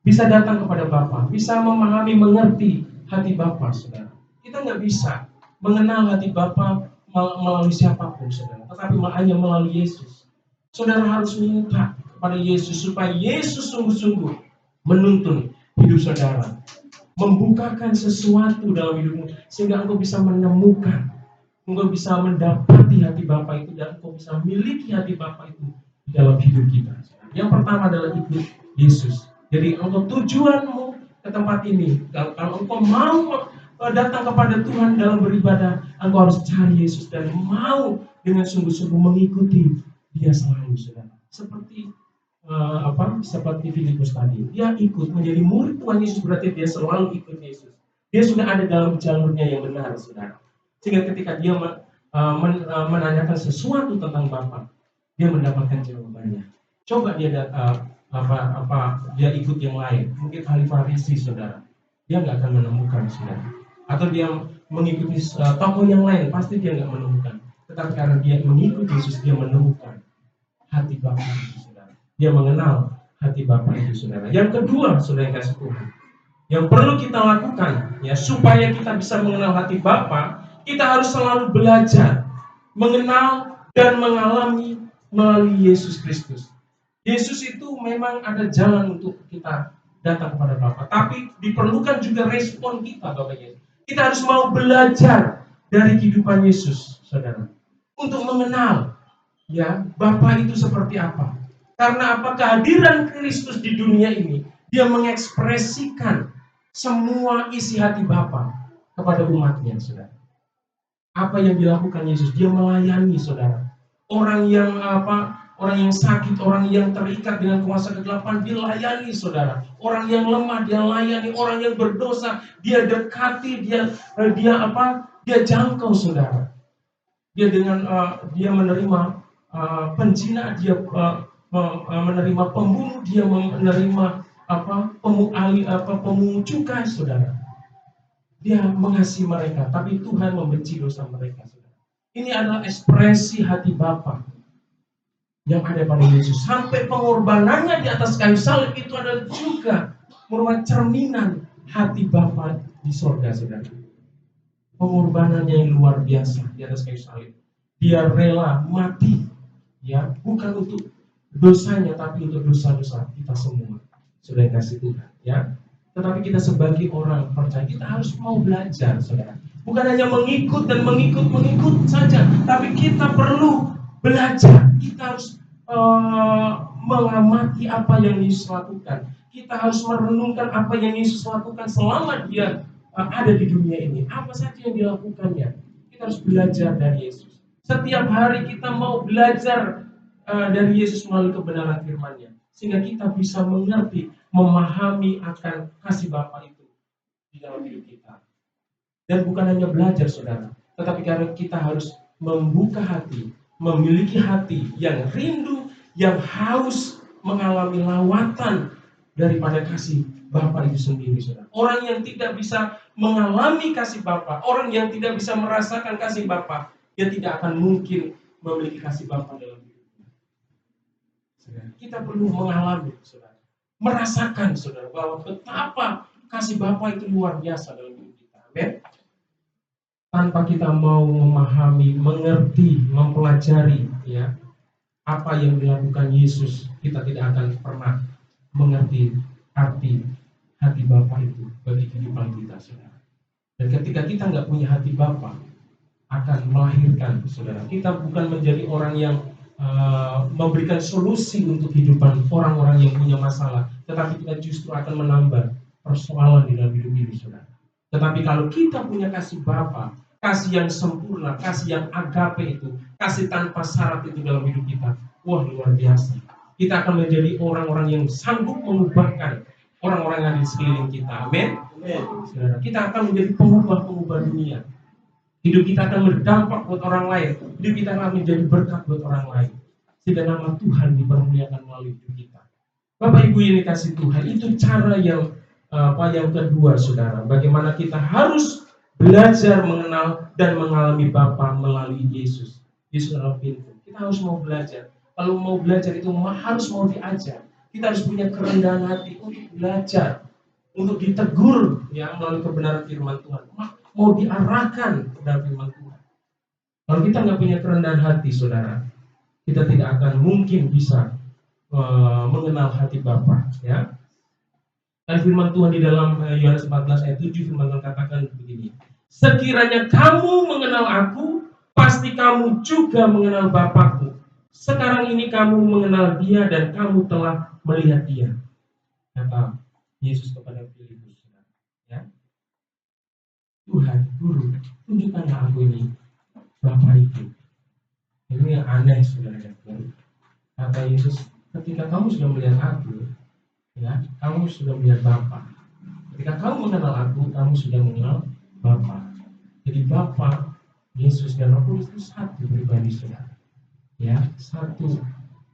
bisa datang kepada Bapa, bisa memahami, mengerti hati Bapa, saudara. Kita nggak bisa mengenal hati Bapa melalui siapapun, saudara, tetapi hanya melalui Yesus. Saudara harus minta kepada Yesus supaya Yesus sungguh-sungguh menuntun hidup saudara, membukakan sesuatu dalam hidupmu sehingga engkau bisa menemukan, engkau bisa mendapati hati Bapa itu, dan engkau bisa memiliki hati Bapa itu di dalam hidup kita. Yang pertama adalah ikut Yesus. Jadi engkau tujuanmu ke tempat ini, kalau engkau mau datang kepada Tuhan dalam beribadah, engkau harus cari Yesus dan mau dengan sungguh-sungguh mengikuti Dia selalu, saudara. Seperti Filipus tadi, dia ikut menjadi murid Tuhan Yesus, berarti dia selalu ikut Yesus. Dia sudah ada dalam jalurnya yang benar, saudara. Sehingga ketika dia menanyakan sesuatu tentang Bapa, dia mendapatkan jawabannya. Coba dia dia ikut yang lain, mungkin ahli Farisi, saudara, dia nggak akan menemukan, saudara. Atau dia mengikuti tokoh yang lain, pasti dia nggak menemukan. Tetapi karena dia mengikuti Yesus, dia menemukan hati Bapa itu, saudara. Dia mengenal hati Bapa itu, saudara. Yang kedua, saudara yang kasih Tuhan, yang perlu kita lakukan, ya, supaya kita bisa mengenal hati Bapa, kita harus selalu belajar mengenal dan mengalami melalui Yesus Kristus. Yesus itu memang ada jalan untuk kita datang kepada Bapa, tapi diperlukan juga respon kita, Bapak Yesus. Kita harus mau belajar dari kehidupan Yesus, saudara, untuk mengenal, ya, Bapa itu seperti apa. Karena apa? Kehadiran Kristus di dunia ini, Dia mengekspresikan semua isi hati Bapa kepada umatnya, saudara. Apa yang dilakukan Yesus? Dia melayani, saudara. Orang yang sakit, orang yang terikat dengan kuasa kegelapan, dia layani, saudara. Orang yang lemah, dia layani. Orang yang berdosa, dia dekati, dia jangkau, saudara. Dia menerima penjina, dia menerima pembunuh, dia menerima pemungut cukai, saudara. Dia mengasihi mereka, tapi Tuhan membenci dosa mereka, saudara. Ini adalah ekspresi hati Bapa yang ada pada Yesus. Sampai pengorbanannya di atas kayu salib itu adalah juga merupakan cerminan hati Bapa di sorga, saudara. Pengorbanannya yang luar biasa di atas kayu salib. Dia rela mati, ya, bukan untuk dosanya, tapi untuk dosa-dosa kita semua. Sudah kasih Tuhan, ya. Tetapi kita sebagai orang percaya, kita harus mau belajar, saudara. Bukan hanya mengikut dan mengikut saja, tapi kita perlu belajar. Kita harus mengamati apa yang Yesus lakukan. Kita harus merenungkan apa yang Yesus lakukan selama dia ada di dunia ini. Apa saja yang dilakukannya. Kita harus belajar dari Yesus. Setiap hari kita mau belajar dari Yesus melalui kebenaran firman-Nya, sehingga kita bisa mengerti, memahami akan kasih Bapa itu di dalam hidup kita. Dan bukan hanya belajar, saudara, tetapi karena kita harus membuka hati, memiliki hati yang rindu, yang haus mengalami lawatan daripada kasih Bapa itu sendiri, saudara. Orang yang tidak bisa mengalami kasih Bapa, orang yang tidak bisa merasakan kasih Bapa, dia tidak akan mungkin memiliki kasih Bapa dalam hidupnya. Saudara, kita perlu mengalami, saudara, merasakan, saudara, bahwa betapa kasih Bapa itu luar biasa dalam hidup kita. Amin. Tanpa kita mau memahami, mengerti, mempelajari, ya, apa yang dilakukan Yesus, kita tidak akan pernah mengerti arti hati Bapa itu bagi kehidupan kita, saudara. Dan ketika kita nggak punya hati Bapa, akan melahirkan, saudara, kita bukan menjadi orang yang memberikan solusi untuk kehidupan orang-orang yang punya masalah, tetapi kita justru akan menambah persoalan di dalam hidup ini, saudara. Tetapi kalau kita punya kasih Bapa, kasih yang sempurna, kasih yang agape itu, kasih tanpa syarat itu dalam hidup kita, wah, luar biasa. Kita akan menjadi orang-orang yang sanggup mengubahkan orang-orang yang ada di sekeliling kita. Amin. Saudara, kita akan menjadi pengubah dunia. Hidup kita akan berdampak buat orang lain. Hidup kita akan menjadi berkat buat orang lain. Sehingga nama Tuhan dipermuliakan melalui hidup kita. Bapak Ibu yang dikasih Tuhan, itu cara yang kedua, saudara. Bagaimana kita harus belajar mengenal dan mengalami Bapa melalui Yesus. Yesus adalah pintu. Kita harus mau belajar. Kalau mau belajar itu harus mau diajar. Kita harus punya kerendahan hati untuk belajar, untuk ditegur, ya, melalui kebenaran firman Tuhan. Mau diarahkan kepada firman Tuhan. Kalau kita nggak punya kerendahan hati, saudara, kita tidak akan mungkin bisa mengenal hati Bapa, ya. Dan firman Tuhan di dalam Yohanes 14 ayat 7, firman Tuhan katakan begini: sekiranya kamu mengenal aku, pasti kamu juga mengenal Bapakku. Sekarang ini kamu mengenal Dia dan kamu telah melihat Dia, kata Yesus kepada Filipus, ya. Tuhan, Guru, tunjukkanlah aku ini Bapa itu. Ini yang aneh, saudara. Kata Yesus, ketika kamu sudah melihat aku, ya, kamu sudah melihat Bapa. Ketika kamu mengenal aku, kamu sudah mengenal Bapa. Jadi Bapa, Yesus dan Roh Kudus itu satu pribadi, saudara. Ya, satu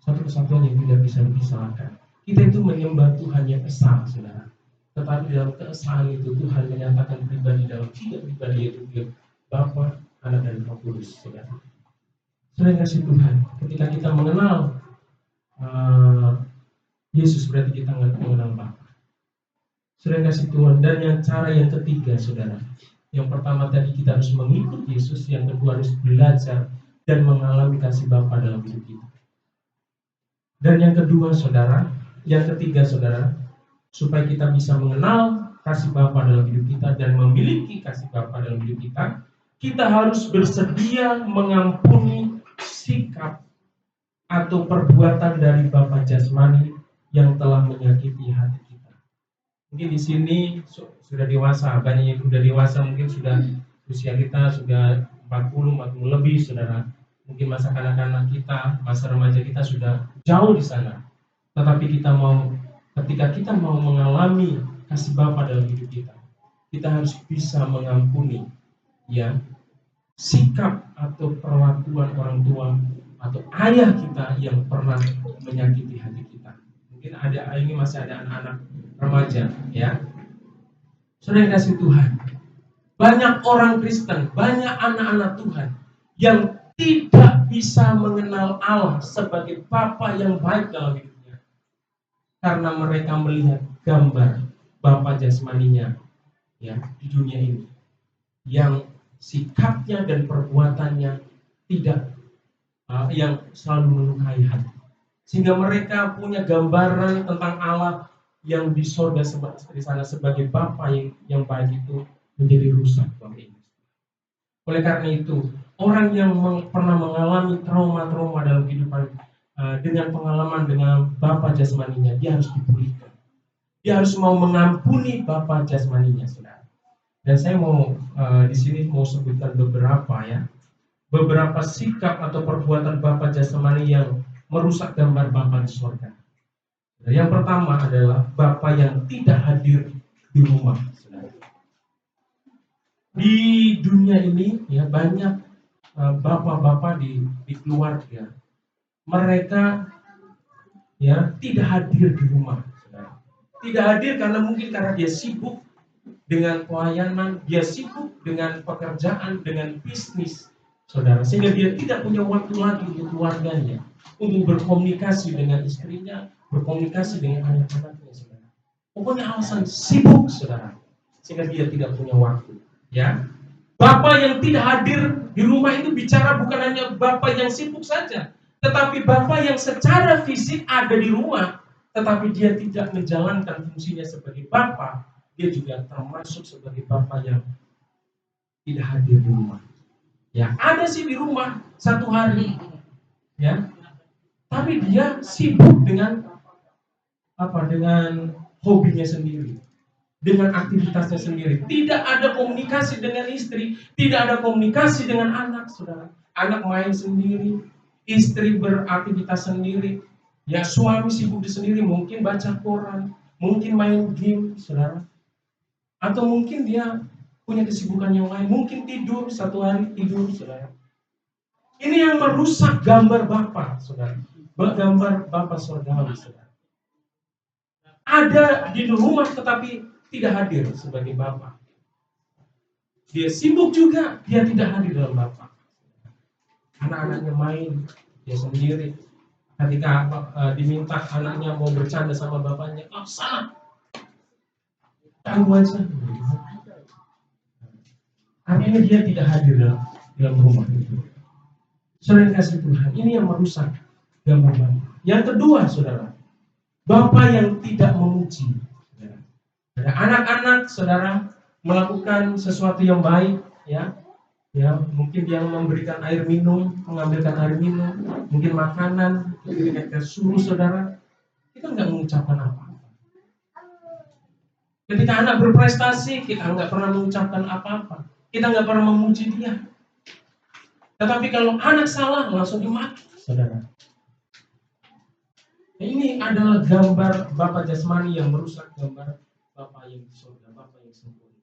kesatuan yang tidak bisa dipisahkan. Kita itu menyembah Tuhan yang esa, saudara. Tetapi dalam keesaan itu Tuhan menyatakan pribadi dalam tiga pribadi, yaitu Dia, Bapa, Anak, dan Roh Kudus, saudara. Saudara kasih Tuhan, ketika kita mengenal Yesus, berarti kita mengenal Bapa. Saudara kasih Tuhan, dan cara yang ketiga, saudara. Yang pertama tadi kita harus mengikut Yesus, yang kedua harus belajar dan mengalami kasih Bapa dalam hidup kita. Dan yang kedua, saudara, yang ketiga, saudara, supaya kita bisa mengenal kasih Bapa dalam hidup kita dan memiliki kasih Bapa dalam hidup kita, kita harus bersedia mengampuni sikap atau perbuatan dari bapa jasmani yang telah menyakiti hati kita. Mungkin di sini sudah dewasa, banyak yang sudah dewasa, mungkin sudah usia kita sudah 40 lebih, saudara. Mungkin masa kanak-kanak kita, masa remaja kita sudah jauh di sana. Tetapi ketika kita mau mengalami kasih Bapa dalam hidup kita, kita harus bisa mengampuni, ya, sikap atau perlakuan orang tua atau ayah kita yang pernah menyakiti hati kita. Mungkin ini masih ada anak-anak remaja, ya. Saudara yang kasih Tuhan, banyak orang Kristen, banyak anak-anak Tuhan yang tidak bisa mengenal Allah sebagai Bapa yang baik dalam hidupnya, karena mereka melihat gambar Bapa jasmaninya, ya, di dunia ini, yang sikapnya dan perbuatannya tidak yang selalu melukai hati, sehingga mereka punya gambaran tentang Allah yang di sorga di sana sebagai Bapa yang baik itu menjadi rusak. Oleh karena itu, orang yang pernah mengalami trauma-trauma dalam kehidupan dengan pengalaman dengan Bapa jasmaninya, dia harus dipulihkan. Dia harus mau mengampuni Bapa jasmaninya, saudara. Dan saya mau di sini mau sebutkan beberapa sikap atau perbuatan Bapa jasmani yang merusak gambar Bapa di surga. Yang pertama adalah Bapa yang tidak hadir di rumah. Di dunia ini, ya, banyak bapak-bapak di keluarga, mereka, ya, tidak hadir di rumah. Tidak hadir karena dia sibuk dengan pelayanan, dia sibuk dengan pekerjaan, dengan bisnis, saudara, sehingga dia tidak punya waktu lagi untuk keluarganya, untuk berkomunikasi dengan istrinya, berkomunikasi dengan anak-anaknya, saudara. Pokoknya alasan sibuk, saudara, sehingga dia tidak punya waktu. Ya, Bapak yang tidak hadir di rumah itu bicara bukan hanya Bapak yang sibuk saja, tetapi Bapak yang secara fisik ada di rumah, tetapi dia tidak menjalankan fungsinya sebagai Bapak. Dia juga termasuk sebagai Bapak yang tidak hadir di rumah. Ya, ada sih di rumah satu hari, ya, tapi dia sibuk dengan dengan hobinya sendiri, dengan aktivitasnya sendiri. Tidak ada komunikasi dengan istri, tidak ada komunikasi dengan anak, saudara. Anak main sendiri, istri beraktivitas sendiri, ya, suami sibuk di sendiri, mungkin baca koran, mungkin main game, saudara. Atau mungkin dia punya kesibukan yang lain, mungkin tidur, satu hari tidur, saudara. Ini yang merusak gambar Bapa, saudara. Gambar Bapa surgawi, saudara. Ada di rumah tetapi tidak hadir sebagai Bapa. Dia sibuk juga, dia tidak hadir dalam Bapa. Anak-anaknya main, dia sendiri. Ketika diminta anaknya mau bercanda sama bapaknya, sana, tahu aja. Artinya dia tidak hadir dalam rumah itu. Saudara kasih Tuhan, ini yang merusak gambar Bapa. Yang kedua, saudara, Bapa yang tidak memuji. Ada anak-anak, saudara, melakukan sesuatu yang baik, ya, mungkin dia memberikan air minum, mengambilkan air minum, mungkin makanan, ketika suruh, saudara, kita nggak mengucapkan apa-apa. Ketika anak berprestasi, kita nggak pernah mengucapkan apa-apa. Kita nggak pernah memuji dia. Tetapi kalau anak salah, langsung dimaki, saudara. Ini adalah gambar Bapa jasmani yang merusak gambar Bapa yang di surga, Bapa yang sempurna.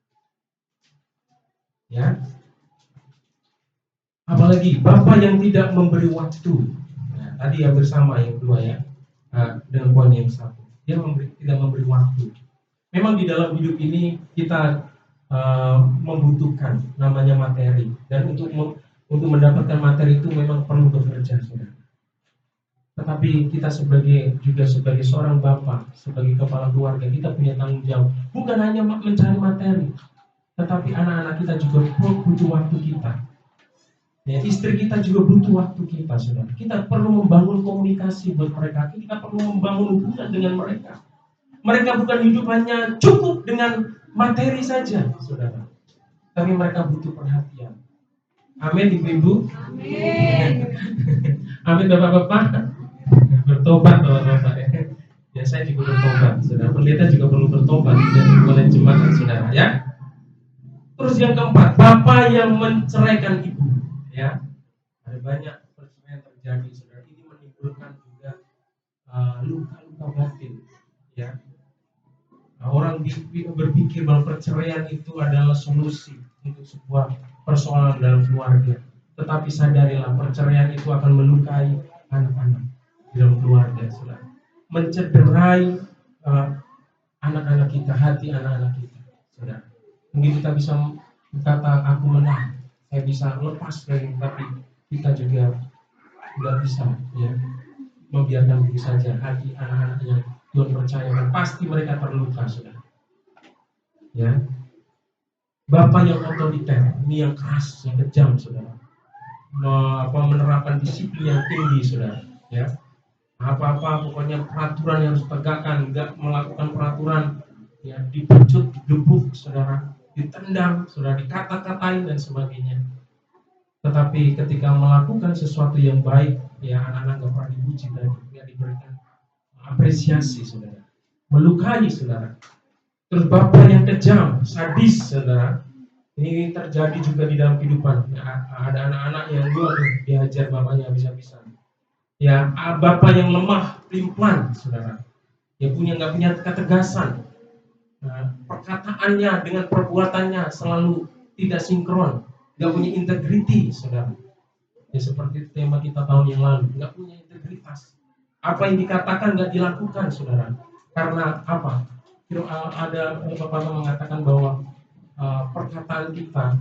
Ya. Apalagi Bapa yang tidak memberi waktu. Nah, tadi yang bersama yang kedua, ya. Dengan poin yang satu, dia tidak memberi waktu. Memang di dalam hidup ini kita membutuhkan namanya materi, dan untuk mendapatkan materi itu memang perlu bekerja, saudara. Tetapi kita sebagai seorang bapak, sebagai kepala keluarga, kita punya tanggung jawab. Bukan hanya mencari materi, tetapi anak-anak kita juga butuh waktu kita. Ya, istri kita juga butuh waktu kita, saudara. Kita perlu membangun komunikasi buat mereka. Kita perlu membangun hubungan dengan mereka. Mereka bukan hidup hanya cukup dengan materi saja, saudara. Tapi mereka butuh perhatian. Amin, ibu-ibu. Amin. Amin, bapak-bapak. Bertobat, bapak-bapak. Ya, saya juga bertobat, saudara. Pendeta juga perlu bertobat dan oleh jemaat, saudara, ya. Terus yang keempat, bapak yang menceraikan ibu, ya. Ada banyak perceraian terjadi, saudara. Ini menimbulkan juga luka-luka batin, ya. Orang berpikir bahwa perceraian itu adalah solusi untuk sebuah persoalan dalam keluarga. Tetapi sadarilah perceraian itu akan melukai anak-anak di dalam keluarga, saudara. Mencederai anak-anak kita, hati anak-anak kita, saudara. Mungkin kita bisa berkata, aku menang, saya bisa lepas dari, tapi kita juga nggak bisa, ya, membiarkan begitu saja hati anak-anak yang Tuhan percayakan, pasti mereka terluka, saudara. Ya, Bapak yang otoriter, ini yang keras, yang kejam, saudara. Menerapkan disiplin yang tinggi, saudara. Ya, apa-apa pokoknya peraturan yang harus tegakkan, nggak melakukan peraturan, ya, dipecut, digebuk, saudara, ditendang, saudara, dikata-katain dan sebagainya. Tetapi ketika melakukan sesuatu yang baik, ya, anak-anak nggak pernah dipuji dan nggak diberikan apresiasi, saudara. Melukai, saudara. Terus bapak yang kejam, sadis, saudara. Ini terjadi juga di dalam kehidupan. Ya, ada anak-anak yang dihajar bapaknya habis-habisan. Ya, bapak yang lemah, pelin-pelan, saudara. Dia nggak punya ketegasan. Nah, perkataannya dengan perbuatannya selalu tidak sinkron, nggak punya integriti, saudara. Ya, seperti tema kita tahun yang lalu, nggak punya integritas. Apa yang dikatakan nggak dilakukan, saudara. Karena apa? Ada pepatah mengatakan bahwa perkataan kita,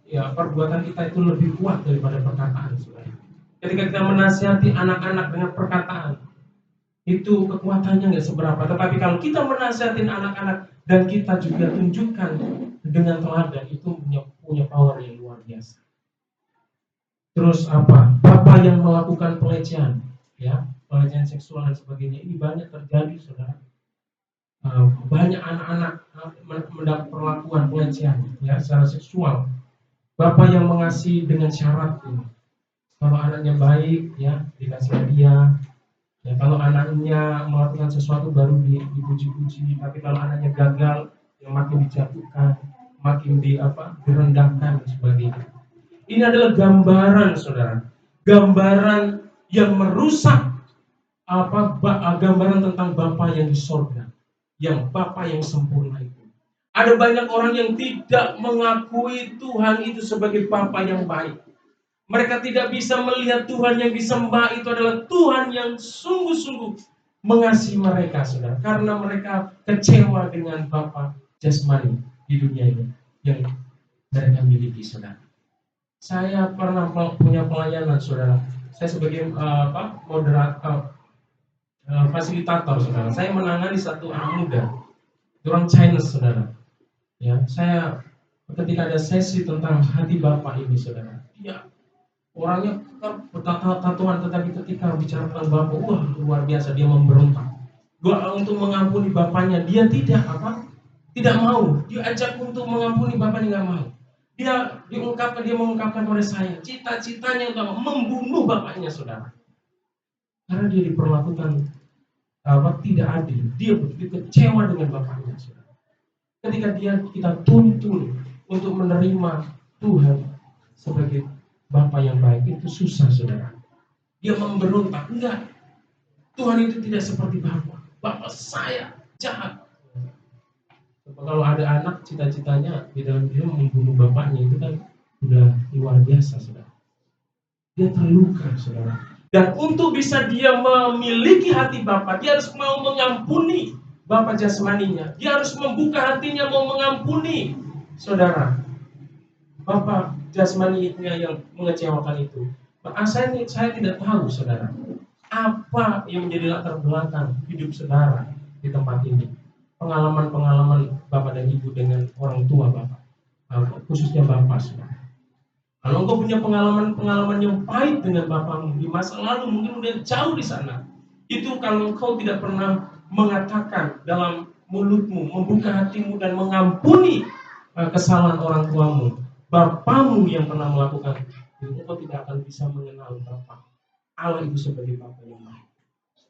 ya, perbuatan kita itu lebih kuat daripada perkataan, saudara. Ketika kita menasihati anak-anak dengan perkataan, itu kekuatannya nggak seberapa. Tetapi kalau kita menasihatin anak-anak dan kita juga tunjukkan dengan teladan, itu punya power yang luar biasa. Terus apa? Bapak yang melakukan pelecehan, ya, pelecehan seksual dan sebagainya, ini banyak terjadi, saudara. Banyak anak-anak mendapat perlakuan pelecehan, ya, secara seksual. Bapak yang mengasihi dengan syarat ini. Kalau anaknya baik, ya, dikasih hadiah. Ya, kalau anaknya melakukan sesuatu baru dipuji-puji. Tapi kalau anaknya gagal, ya makin dijatuhkan, makin direndahkan dan sebagainya. Ini adalah gambaran, saudara. Gambaran yang merusak gambaran tentang Bapa yang di sorga, yang Bapa yang sempurna itu. Ada banyak orang yang tidak mengakui Tuhan itu sebagai Bapa yang baik. Mereka tidak bisa melihat Tuhan yang disembah itu adalah Tuhan yang sungguh-sungguh mengasihi mereka, saudara. Karena mereka kecewa dengan Bapa jasmani di dunia ini yang mereka miliki, saudara. Saya pernah punya pelayanan, saudara. Saya sebagai moderator, fasilitator, saudara. Saya menangani satu anak muda, orang Chinese, saudara. Ya, saya ketika ada sesi tentang hati Bapa ini, saudara. Dia orangnya bertatuan, tetapi ketika bicara tentang Bapa, luar biasa, dia memberontak. Doa untuk mengampuni bapaknya, dia tidak mau. Dia ajak untuk mengampuni bapaknya, nggak mau. Dia mengungkapkan pada saya, cita-citanya utama membunuh bapaknya, saudara. Karena dia diperlakukan tidak adil. Dia begitu kecewa dengan bapaknya, saudara. Ketika kita tuntun untuk menerima Tuhan sebagai Bapa yang baik, itu susah, saudara. Dia memberontak. Enggak. Tuhan itu tidak seperti Bapa. Bapa saya jahat. Kalau ada anak cita-citanya di dalam dia membunuh bapaknya, itu kan udah luar biasa, saudara. Dia terluka, saudara. Dan untuk bisa dia memiliki hati Bapa, dia harus mau mengampuni Bapa jasmaninya. Dia harus membuka hatinya mau mengampuni, saudara. Bapa jasmaninya yang mengecewakan itu. Saya tidak tahu, saudara, apa yang menjadi latar belakang hidup saudara di tempat ini. Pengalaman-pengalaman Bapak dan Ibu dengan orang tua Bapak, khususnya Bapak, saudara. Kalau engkau punya pengalaman-pengalaman yang pahit dengan Bapakmu di masa lalu, mungkin udah jauh di sana. Itu kalau engkau tidak pernah mengatakan dalam mulutmu, membuka hatimu dan mengampuni kesalahan orang tuamu, Bapamu yang pernah melakukan itu, engkau tidak akan bisa mengenal Bapa Allah itu sebagai Bapa yang baik.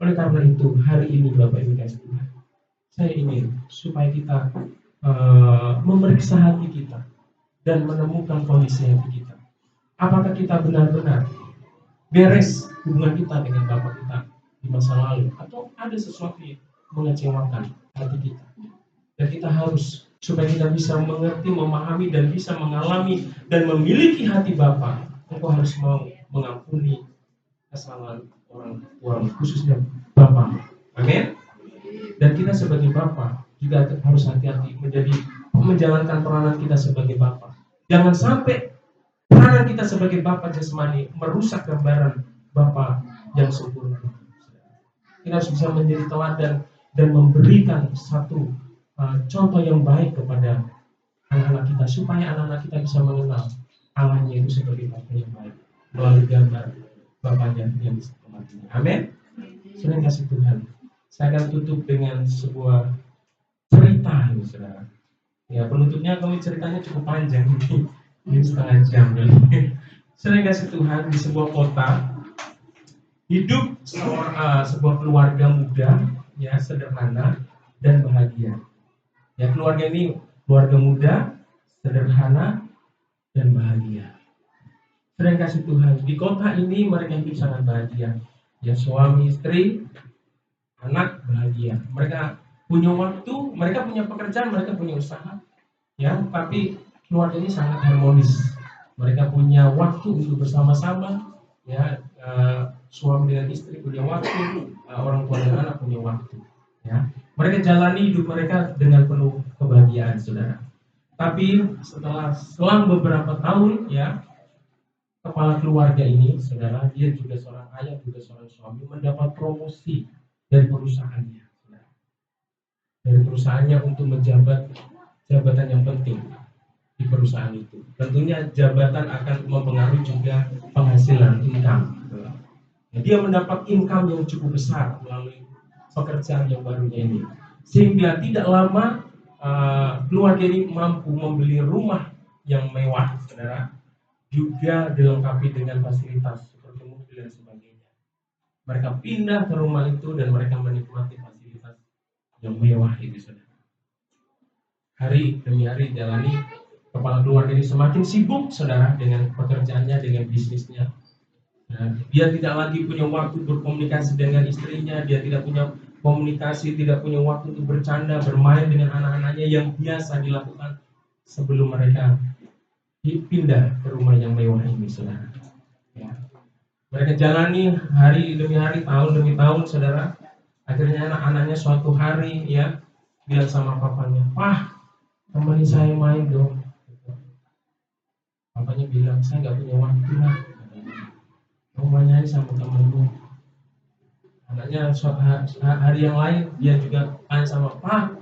Oleh karena itu, hari ini Bapak Ibu kasih Tuhan, saya ingin supaya kita memeriksa hati kita dan menemukan kondisi hati kita. Apakah kita benar-benar beres hubungan kita dengan Bapa kita di masa lalu, atau ada sesuatu yang mengecewakan hati kita, dan kita harus supaya kita bisa mengerti, memahami, dan bisa mengalami dan memiliki hati Bapa. Engkau harus mau mengampuni kesalahan orang tua, khususnya Bapa. Amin. Dan kita sebagai Bapa juga harus hati-hati menjalankan peranan kita sebagai Bapa. Jangan sampai peranan kita sebagai Bapa jasmani merusak gambaran Bapa yang sempurna. Kita harus bisa menjadi teladan dan memberikan satu contoh yang baik kepada anak-anak kita, supaya anak-anak kita bisa mengenal Allahnya itu sebagai Bapa yang baik melalui gambar Bapanya yang disempurnakan. Amin. Saudara kasih Tuhan, saya akan tutup dengan sebuah cerita ini, saudara. Ya, penutupnya kami ceritanya cukup panjang ini setengah jam. Saudara kasih Tuhan, di sebuah kota hidup sebuah keluarga muda, ya, sederhana dan bahagia. Ya, keluarga ini keluarga muda, sederhana dan bahagia. Saudara kasih Tuhan, di kota ini mereka hidup sangat bahagia. Ya, suami istri, anak bahagia. Mereka punya waktu, mereka punya pekerjaan, mereka punya usaha. Ya, tapi keluarga ini sangat harmonis. Mereka punya waktu untuk bersama-sama. Ya, suami dengan istri punya waktu, orang tua dan anak punya waktu. Ya, mereka jalani hidup mereka dengan penuh kebahagiaan, saudara. Tapi selang beberapa tahun, ya, kepala keluarga ini, saudara, dia juga seorang ayah, juga seorang suami, mendapat promosi dari perusahaannya, saudara. Dari perusahaannya untuk menjabat jabatan yang penting di perusahaan itu. Tentunya jabatan akan mempengaruhi juga penghasilan, income. Dia mendapat income yang cukup besar melalui pekerjaan yang barunya ini, sehingga tidak lama keluarga ini mampu membeli rumah yang mewah, saudara, juga dilengkapi dengan fasilitas seperti mobil dan sebagainya. Mereka pindah ke rumah itu dan mereka menikmati fasilitas yang mewah itu, saudara. Hari demi hari jalani, kepala keluarga ini semakin sibuk, saudara, dengan pekerjaannya, dengan bisnisnya. Dia tidak lagi punya waktu berkomunikasi dengan istrinya, dia tidak punya komunikasi, tidak punya waktu untuk bercanda, bermain dengan anak-anaknya yang biasa dilakukan sebelum mereka pindah ke rumah yang mewah ini, saudara. Ya. Mereka jalani hari demi hari, tahun demi tahun, saudara. Akhirnya anak-anaknya suatu hari, ya, bilang sama papanya, "Pak, temani saya main dong." Papanya bilang, "Saya nggak punya waktu lah. Kamu main sama temenmu." Anaknya hari yang lain dia juga tanya sama, "Pak,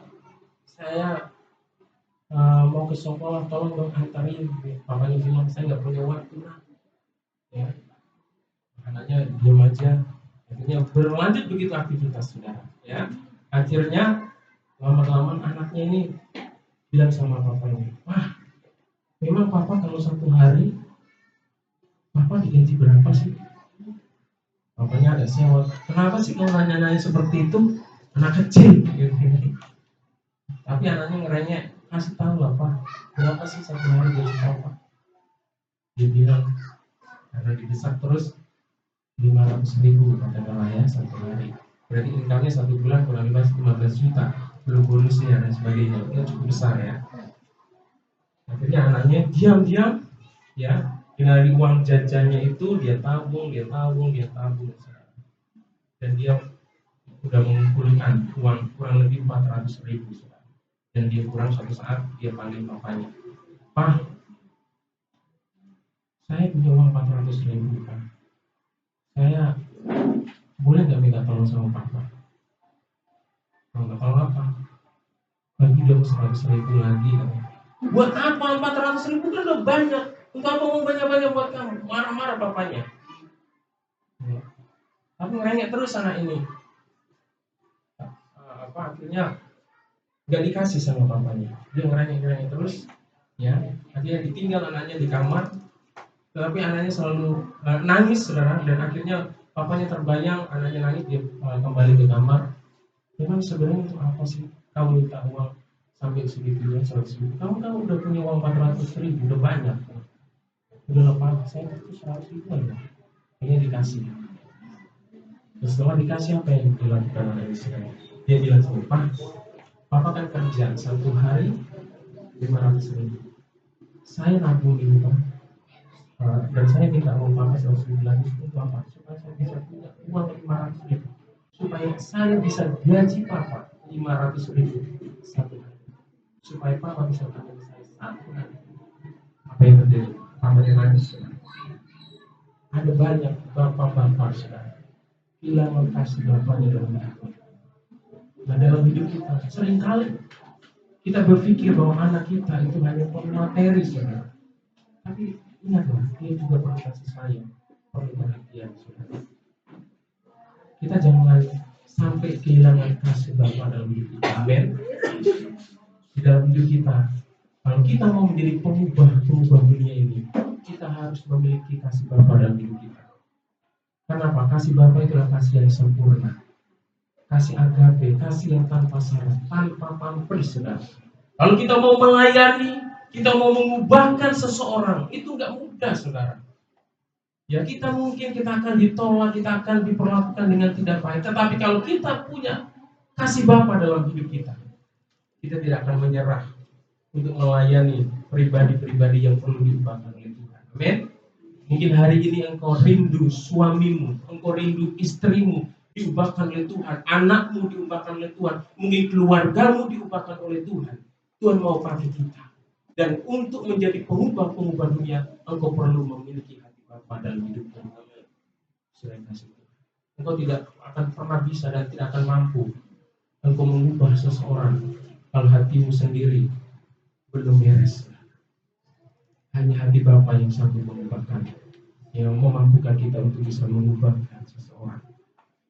saya mau ke sekolah, tolong dong antarin." Papanya bilang, "Saya nggak punya waktu lah." Ya. Anaknya diam aja. Akhirnya berlanjut begitu aktivitas, saudara. Ya. Akhirnya lama-kelamaan anaknya ini bilang sama papanya, "Wah, memang papa kalau satu hari papa digaji berapa sih?" Papanya agak sewot. "Kenapa sih kau nanya-nanya seperti itu? Anak kecil." Tapi anaknya ngerengek, "Kasih tahu lah Pak, berapa sih satu hari gaji papa?" Dia bilang, karena didesak terus, 500.000 katakanlah ya satu hari. Berarti income-nya satu bulan kurang lebih 15 juta, belum bonusnya dan sebagainya. Itu cukup besar, ya. Akhirnya anaknya diam-diam, ya, dengan uang jajannya itu dia tabung, dan dia sudah mengumpulkan uang kurang lebih 400.000, dan dia kurang suatu saat dia panggil papanya, "Pak, saya punya uang 400.000, Pak. Saya boleh nggak minta tolong sama papa?" "Minta tolong apa?" "Bagi dong 100.000 lagi." "Buat apa 400.000 kan udah banyak. Untuk apa mau banyak-banyak buat kamu?" Marah-marah papanya. Ya. Tapi ngerengek terus anak ini. Akhirnya nggak dikasih sama papanya. Dia ngerengek terus. Ya. Akhirnya ditinggal anaknya di kamar. Tapi anaknya selalu nangis, saudara. Dan akhirnya papanya terbayang, anaknya nangis, dia kembali ke kamar. "Memang sebenarnya untuk apa sih kamu minta uang sampai segitunya, 100.000? Kamu udah punya uang 400.000, udah banyak. Udah lepas, saya itu 100.000 aja." Akhirnya dikasih. Terus setelah dikasih, apa yang dilakukan oleh istri? Dia bilang sama, "Pak, papa kan kerja satu hari 500.000. Saya nabung ini Pak, dan saya minta uang Bapak 100.000 lagi untuk apa? Supaya saya bisa punya uang 500.000, supaya saya bisa gaji Bapak 500.000 satu hari, supaya Bapak bisa gaji saya satu hari. Apa yang terjadi? Bapak nangis. Ada banyak bapak-bapak sudah kehilangan kasih bapaknya dalam hidup. Nah, dalam hidup kita seringkali kita berpikir bahwa anak kita itu hanya materi saudara. Tapi ingatlah, dia juga perlu kasih sayang, perlu perhatian saudara. Kita jangan sampai kehilangan kasih Bapa dalam hidup kita. Amin. Di dalam hidup kita, kalau kita mau menjadi pengubah dunia ini, kita harus memiliki kasih Bapa dalam hidup kita. Kenapa? Kasih Bapa itulah kasih yang sempurna. Kasih agape, kasih yang tanpa syarat, tanpa pamrih, saudara. Kalau kita mau melayani, kita mau mengubahkan seseorang, itu nggak mudah, saudara. Ya kita akan ditolak, kita akan diperlakukan dengan tidak baik. Tetapi kalau kita punya kasih Bapa dalam hidup kita tidak akan menyerah untuk melayani pribadi-pribadi yang perlu diubahkan oleh Tuhan. Amin. Mungkin hari ini engkau rindu suamimu, engkau rindu istrimu diubahkan oleh Tuhan, anakmu diubahkan oleh Tuhan, mungkin keluargamu diubahkan oleh Tuhan. Tuhan mau pakai kita. Dan untuk menjadi pengubah dunia, engkau perlu memiliki hati Bapa dalam hidupmu. Selain kasih Tuhan, engkau tidak akan pernah bisa dan tidak akan mampu engkau mengubah seseorang kalau hatimu sendiri belum beres. Hanya hati Bapa yang sanggup mengubahkan, yang memampukan kita untuk bisa mengubahkan seseorang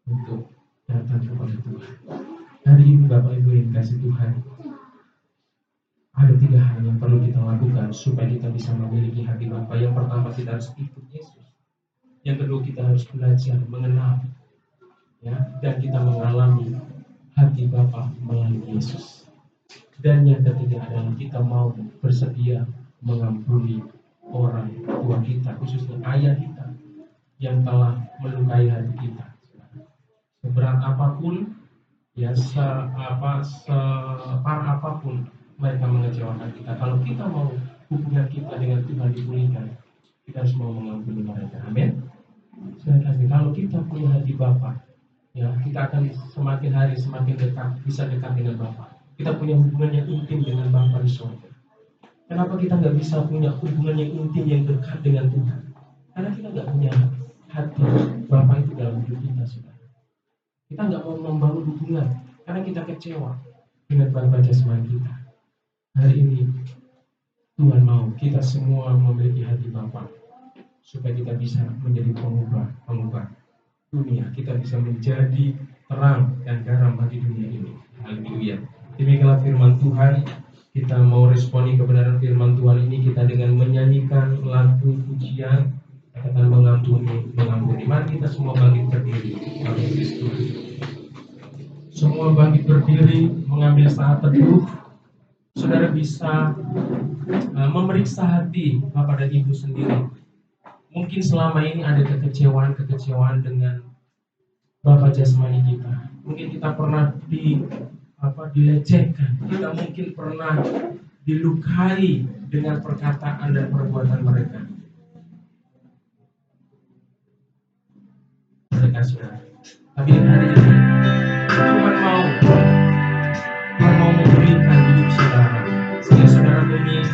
untuk datang kepada Tuhan. Hari ini Bapak Ibu yang kasih Tuhan, ada 3 hal yang perlu kita lakukan supaya kita bisa memiliki hati Bapa. Yang pertama, kita harus ikut Yesus. Yang kedua, kita harus belajar mengenal, ya, dan kita mengalami hati Bapa melalui Yesus. Dan yang ketiga adalah kita mau bersedia mengampuni orang tua kita, khususnya ayah kita yang telah melukai hati kita. Seberat apapun, ya, separah apapun mereka mengecewakan kita, kalau kita mau hubungan kita dengan Tuhan dipulihkan, kita harus mau mengampuni mereka. Amin. Sekali kalau kita punya hati Bapa, ya, kita akan semakin hari semakin dekat, bisa dekat dengan Bapa. Kita punya hubungan yang intim dengan Bapa di surga. Kenapa kita nggak bisa punya hubungan yang intim yang dekat dengan Tuhan? Karena kita nggak punya hati Bapa itu dalam hidup kita, saudara. Kita nggak mau membangun hubungan karena kita kecewa dengan Bapa jasmani kita. Hari ini Tuhan mau kita semua memiliki hati Bapa supaya kita bisa menjadi pengubah dunia. Kita bisa menjadi terang dan garam bagi dunia ini. Haleluya. Demikianlah firman Tuhan. Kita mau responi kebenaran firman Tuhan ini kita dengan menyanyikan lagu pujian, katakan mengampuni. Mari kita semua bangkit berdiri. Semua bangkit berdiri, mengambil saat teduh. Saudara bisa memeriksa hati Bapak dan Ibu sendiri. Mungkin selama ini ada kekecewaan dengan Bapak jasmani kita. Mungkin kita pernah dilecehkan. Kita mungkin pernah dilukai dengan perkataan dan perbuatan mereka. Saudara. Tapi hari ini Tuhan mau memberikan hidup saudara, sehingga saudara memiliki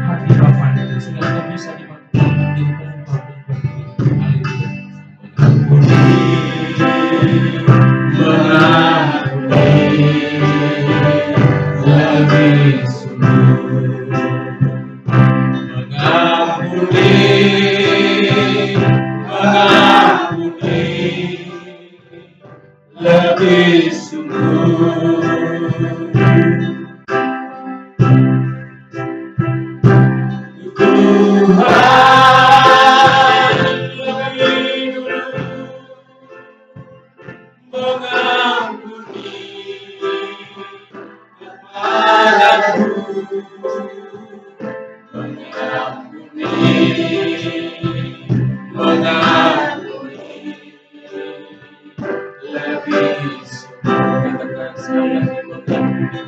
hati Bapa itu, sehingga saudara bisa dimanfaatkan menjadi pengubah dunia. Haleluya. Lebih sungguh lebih sungguh Tuhan lebih dulu mengampuni kepadaku, mengampuni lebih sungguh. Katakan sekali lagi, mengampuni.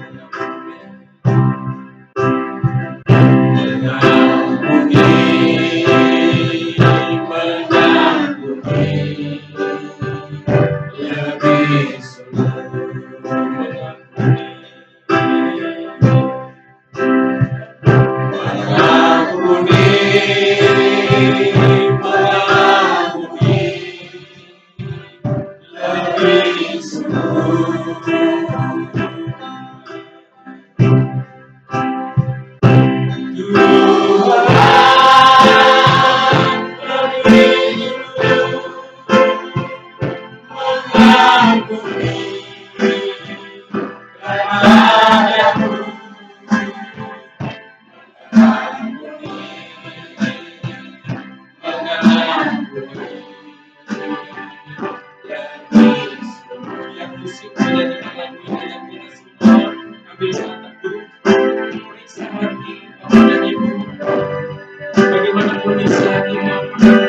Bagaimana kondisi hatimu, apakah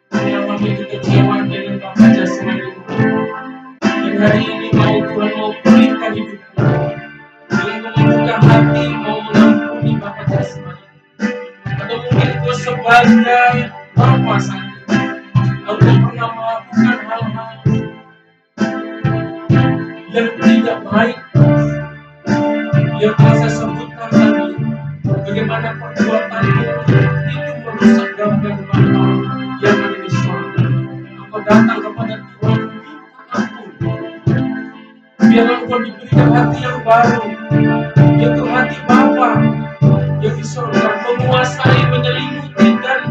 mengalami kekecewaan dengan Bapa jasmani? Dan hari ini mau Tuhan mau pulihkan hidupmu. Dengan membuka hati mau mengampuni Bapa jasmani. Atau mungkin kau sebagai Bapa saat ini, engkau pernah melakukan hal-hal yang tidak baik, yang telah saya sebutkan tadi. Bagaimana perbuatanmu itu merusak gambar Bapa yang ada di surga. Engkau datang kepada Tuhan minta ampun. Biar engkau diberikan hati yang baru, yaitu hati Bapa yang di surga, menguasai, menyelimuti dan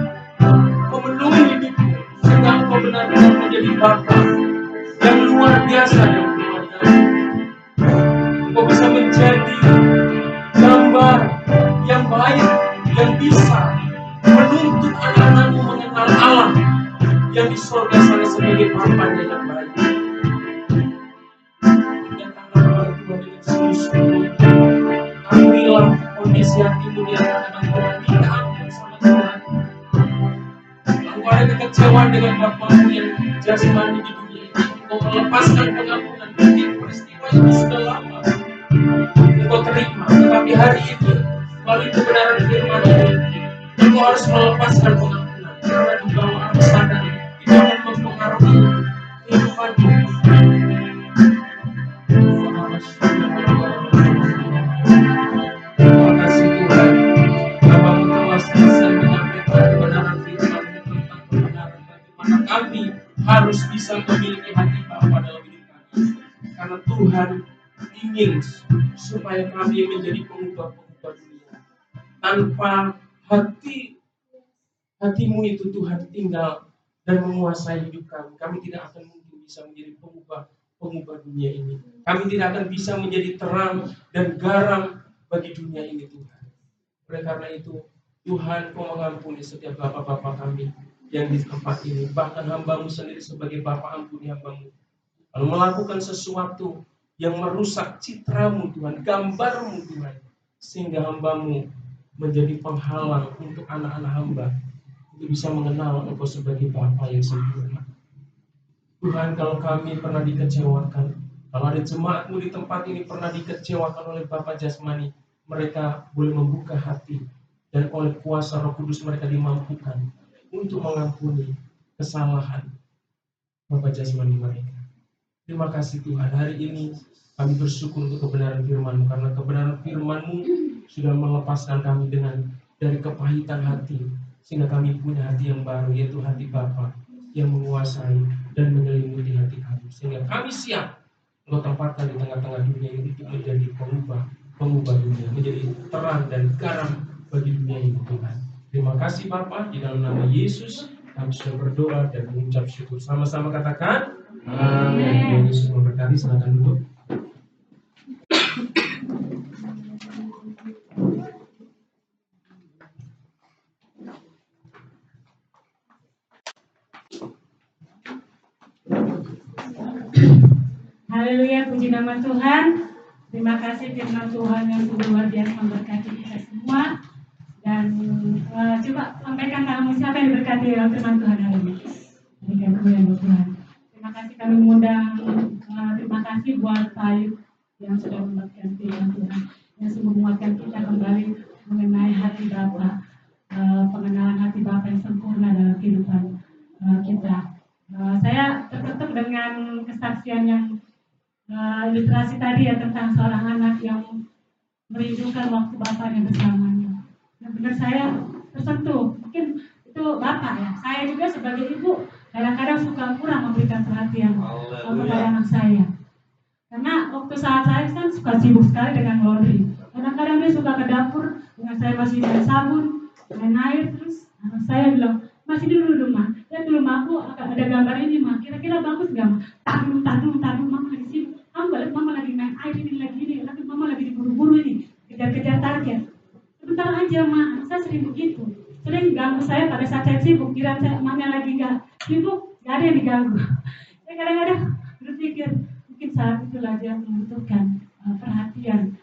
memenuhi hidupmu, sehingga engkau benar-benar menjadi Bapa yang luar biasa dalam keluarga. Engkau bisa menjadi gambar yang baik, yang bisa menuntut anak-anakmu mengenal Allah yang di surga sana sebagai Bapanya yang baik. Datanglah kepada Tuhan dengan sungguh-sungguh. Ambillah kondisi hatimu di hadapan Tuhan, minta ampun sama Tuhan. Engkau ada kekecewaan dengan Bapamu yang jasmani di dunia ini. Engkau melepaskan pengampunan, mungkin peristiwa itu sudah lama engkau terima, tetapi hari ini melalui kebenaran firman ini engkau harus melepaskan pengampunan, karena di bawah alam sadar itu akan mempengaruhi kehidupanmu. Terima kasih Tuhan, Bapamu telah selesai menyampaikan kebenaran firman tentang kebenaran bagaimana kami harus bisa memiliki hati Bapa dalam hidup kami, karena Tuhan ingin supaya kami menjadi pengubah-pengubah dunia. Tanpa hatimu itu Tuhan tinggal dan menguasai hidup kami, kami tidak akan mungkin bisa menjadi pengubah dunia ini. Kami tidak akan bisa menjadi terang dan garam bagi dunia ini Tuhan. Oleh karena itu Tuhan, Kau mengampuni setiap bapa-bapa kami yang di tempat ini, bahkan hamba-Mu sendiri sebagai Bapa, ampuni hamba-Mu lalu melakukan sesuatu yang merusak citra-Mu Tuhan, gambar-Mu Tuhan, sehingga hamba-Mu menjadi penghalang untuk anak-anak hamba untuk bisa mengenal Engkau sebagai Bapa yang sempurna. Tuhan, kalau kami pernah dikecewakan, kalau ada jemaat-Mu di tempat ini pernah dikecewakan oleh Bapa jasmani, mereka boleh membuka hati dan oleh kuasa Roh Kudus mereka dimampukan untuk mengampuni kesalahan Bapa jasmani mereka. Terima kasih Tuhan, hari ini kami bersyukur untuk kebenaran firman-Mu, karena kebenaran firman-Mu sudah melepaskan kami dari kepahitan hati, sehingga kami punya hati yang baru, yaitu hati Bapa yang menguasai dan menyelimuti hati kami, sehingga kami siap Engkau tempatkan di tengah-tengah dunia ini untuk menjadi pengubah dunia, menjadi terang dan garam bagi dunia ini Tuhan. Terima kasih Bapa, di dalam nama Yesus kami sudah berdoa dan mengucap syukur. Sama-sama katakan amin. Tuhan Yesus memberkati, silakan duduk. Haleluya, puji nama Tuhan. Terima kasih firman Tuhan yang sungguh luar biasa memberkati kita semua. Dan coba sampaikan tanganmu, siapa yang diberkati oleh firman Tuhan hari ini. Berikan kemuliaan buat Tuhan. Terima kasih kami mengundang. Terima kasih buat Pak Ayub yang sudah membagikan firman Tuhan, yang sungguh menguatkan kita kembali mengenai hati Bapa, pengenalan hati Bapa yang sempurna dalam kehidupan kita. Saya terketuk dengan kesaksian yang ilustrasi tadi ya, tentang seorang anak yang merindukan waktu bapaknya bersamanya. Nah, benar saya tersentuh. Mungkin itu bapak ya. Saya juga sebagai ibu kadang-kadang suka kurang memberikan perhatian kepada anak saya. Karena waktu saat saya kan suka sibuk sekali dengan laundry. Kadang-kadang dia suka ke dapur dengan saya masih main sabun, main air, terus anak saya bilang, masih dulu Ma. Lihat dulu Ma, aku ada gambar ini Ma. Kira-kira kira bagus nggak? Tar dulu, mama lagi sibuk. Kamu balik, mama lagi main air ini lagi ini, lagi mama lagi diburu-buru ini, kejar-kejar target. Sebentar aja ma, saya sering begitu. Sering ganggu saya pada saat saya sibuk, kira saya mamanya lagi nggak sibuk, nggak ada yang diganggu. Saya kadang-kadang berpikir mungkin saat itulah dia membutuhkan perhatian.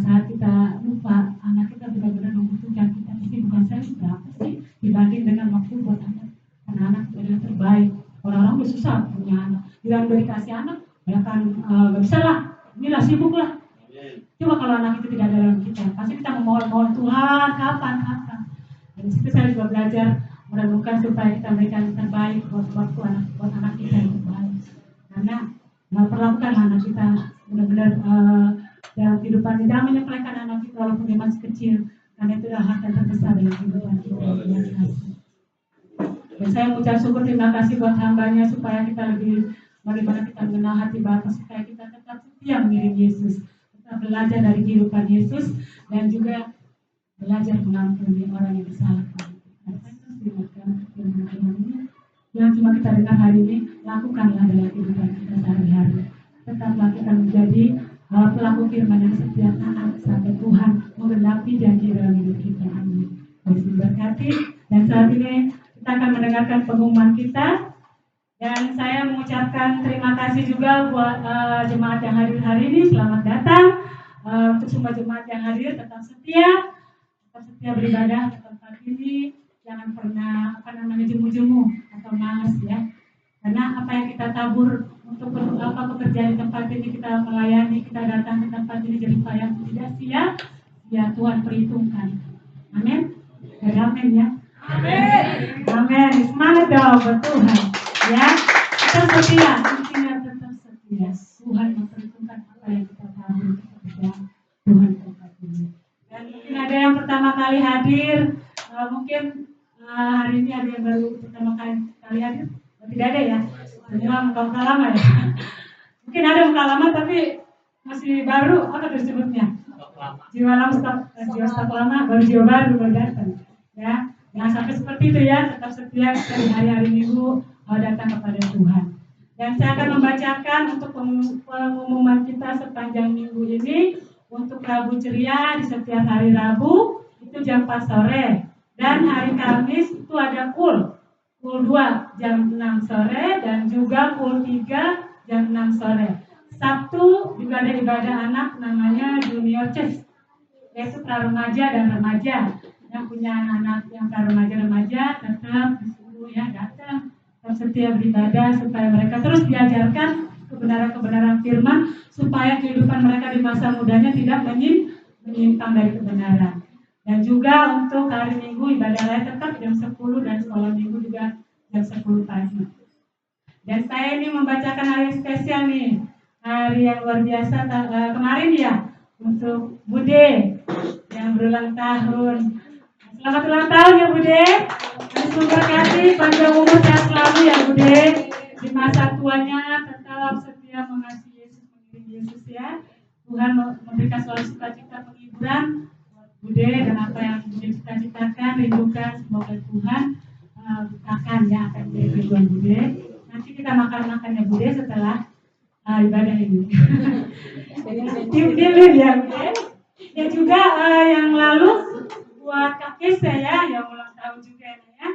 Saat kita lupa anak kita benar-benar membutuhkan kita, kesibukan saya berapa sih dibanding dengan waktu buat anak kita yang terbaik. Orang-orang udah susah punya anak, bilang udah dikasih anak ya kan nggak bisa lah, inilah sibuk lah. Coba kalau anak itu tidak ada dalam kita, pasti kita memohon Tuhan kapan. Dan situ saya juga belajar merenungkan supaya kita berikan yang terbaik buat anak kita yang terbaik. Karena perlakukan anak kita benar-benar dalam kehidupan, jangan menyepelekan anak kita walaupun dia masih kecil, karena itu adalah hak yang terbesar dalam kehidupan kita. Dan saya mengucap syukur, terima kasih buat hambanya supaya kita lebih bagaimana kita mengenal hati Bapa, supaya kita tetap setia mengiring Yesus, tetap belajar dari kehidupan Yesus dan juga belajar mengampuni orang yang bersalah kepada kita. Saya terus diingatkan firman-Tuhan ini yang cuma kita dengar hari ini, lakukanlah dalam kehidupan kita sehari-hari. Tetaplah kita menjadi pelaku firman yang setia taat sampai Tuhan menggenapi janji dalam hidup kita. Amin. Yesus diberkati. Dan saat ini kita akan mendengarkan pengumuman kita. Dan saya mengucapkan terima kasih juga buat jemaat yang hadir hari ini. Selamat datang untuk semua jemaat yang hadir. Tetap setia beribadah ke tempat ini. Jangan pernah jemu-jemu atau malas ya. Karena apa yang kita tabur untuk pekerjaan di tempat ini, kita melayani, kita datang ke tempat ini jadi payah tidak sia, ya Tuhan perhitungkan. Amin. Amin ya. Amin. Semangat dong buat Tuhan. Ya, kita setia, intinya tetap setia. Tuhan memperhitungkan apa yang kita tabur untuk pekerjaan Tuhan di tempat ini. Dan mungkin ada yang pertama kali hadir, mungkin hari ini ada yang baru pertama kali hadir. Tidak ada ya, semua muka lama ya. Mungkin ada muka lama tapi masih baru, apa disebutnya? Jiwa stok lama, baru jiwa baru datang. Ya, jangan sampai seperti itu ya, tetap setia dari hari-hari Minggu datang kepada Tuhan. Dan saya akan membacakan untuk pengumuman kita sepanjang minggu ini. Untuk Rabu Ceria di setiap hari Rabu itu jam 4 sore, dan hari Kamis itu ada Kul 2 jam 6 sore dan juga Kul 3 jam 6 sore. Sabtu juga ada ibadah anak namanya Junior Church, yaitu pra-remaja dan remaja. Yang punya anak yang pra-remaja tetap disuruh ya datang, tetap setia beribadah supaya mereka terus diajarkan kebenaran firman, supaya kehidupan mereka di masa mudanya tidak menyimpang dari kebenaran. Dan juga untuk hari Minggu ibadah lain tetap jam 10 dan sekolah Minggu juga jam 10 pagi. Dan saya ini membacakan hari spesial nih, hari yang luar biasa kemarin ya, untuk Bude yang berulang tahun. Selamat ulang tahun ya Bude. Semoga kasih panjang umur sehat selalu ya Bude. Di masa tuanya tetap setia mengasihi Yesus, mengiring Yesus ya. Tuhan memberikan selalu sukacita penghiburan Bude, dan apa yang Bude cita-citakan, rindukan, semoga Tuhan bukakan ya akan menjadi tujuan Bude. Nanti kita makan-makannya Bude setelah ibadah ini. Tim-tim ya Bude. Ya juga yang lalu buat Kak Kes ya, yang ulang tahun juga ya.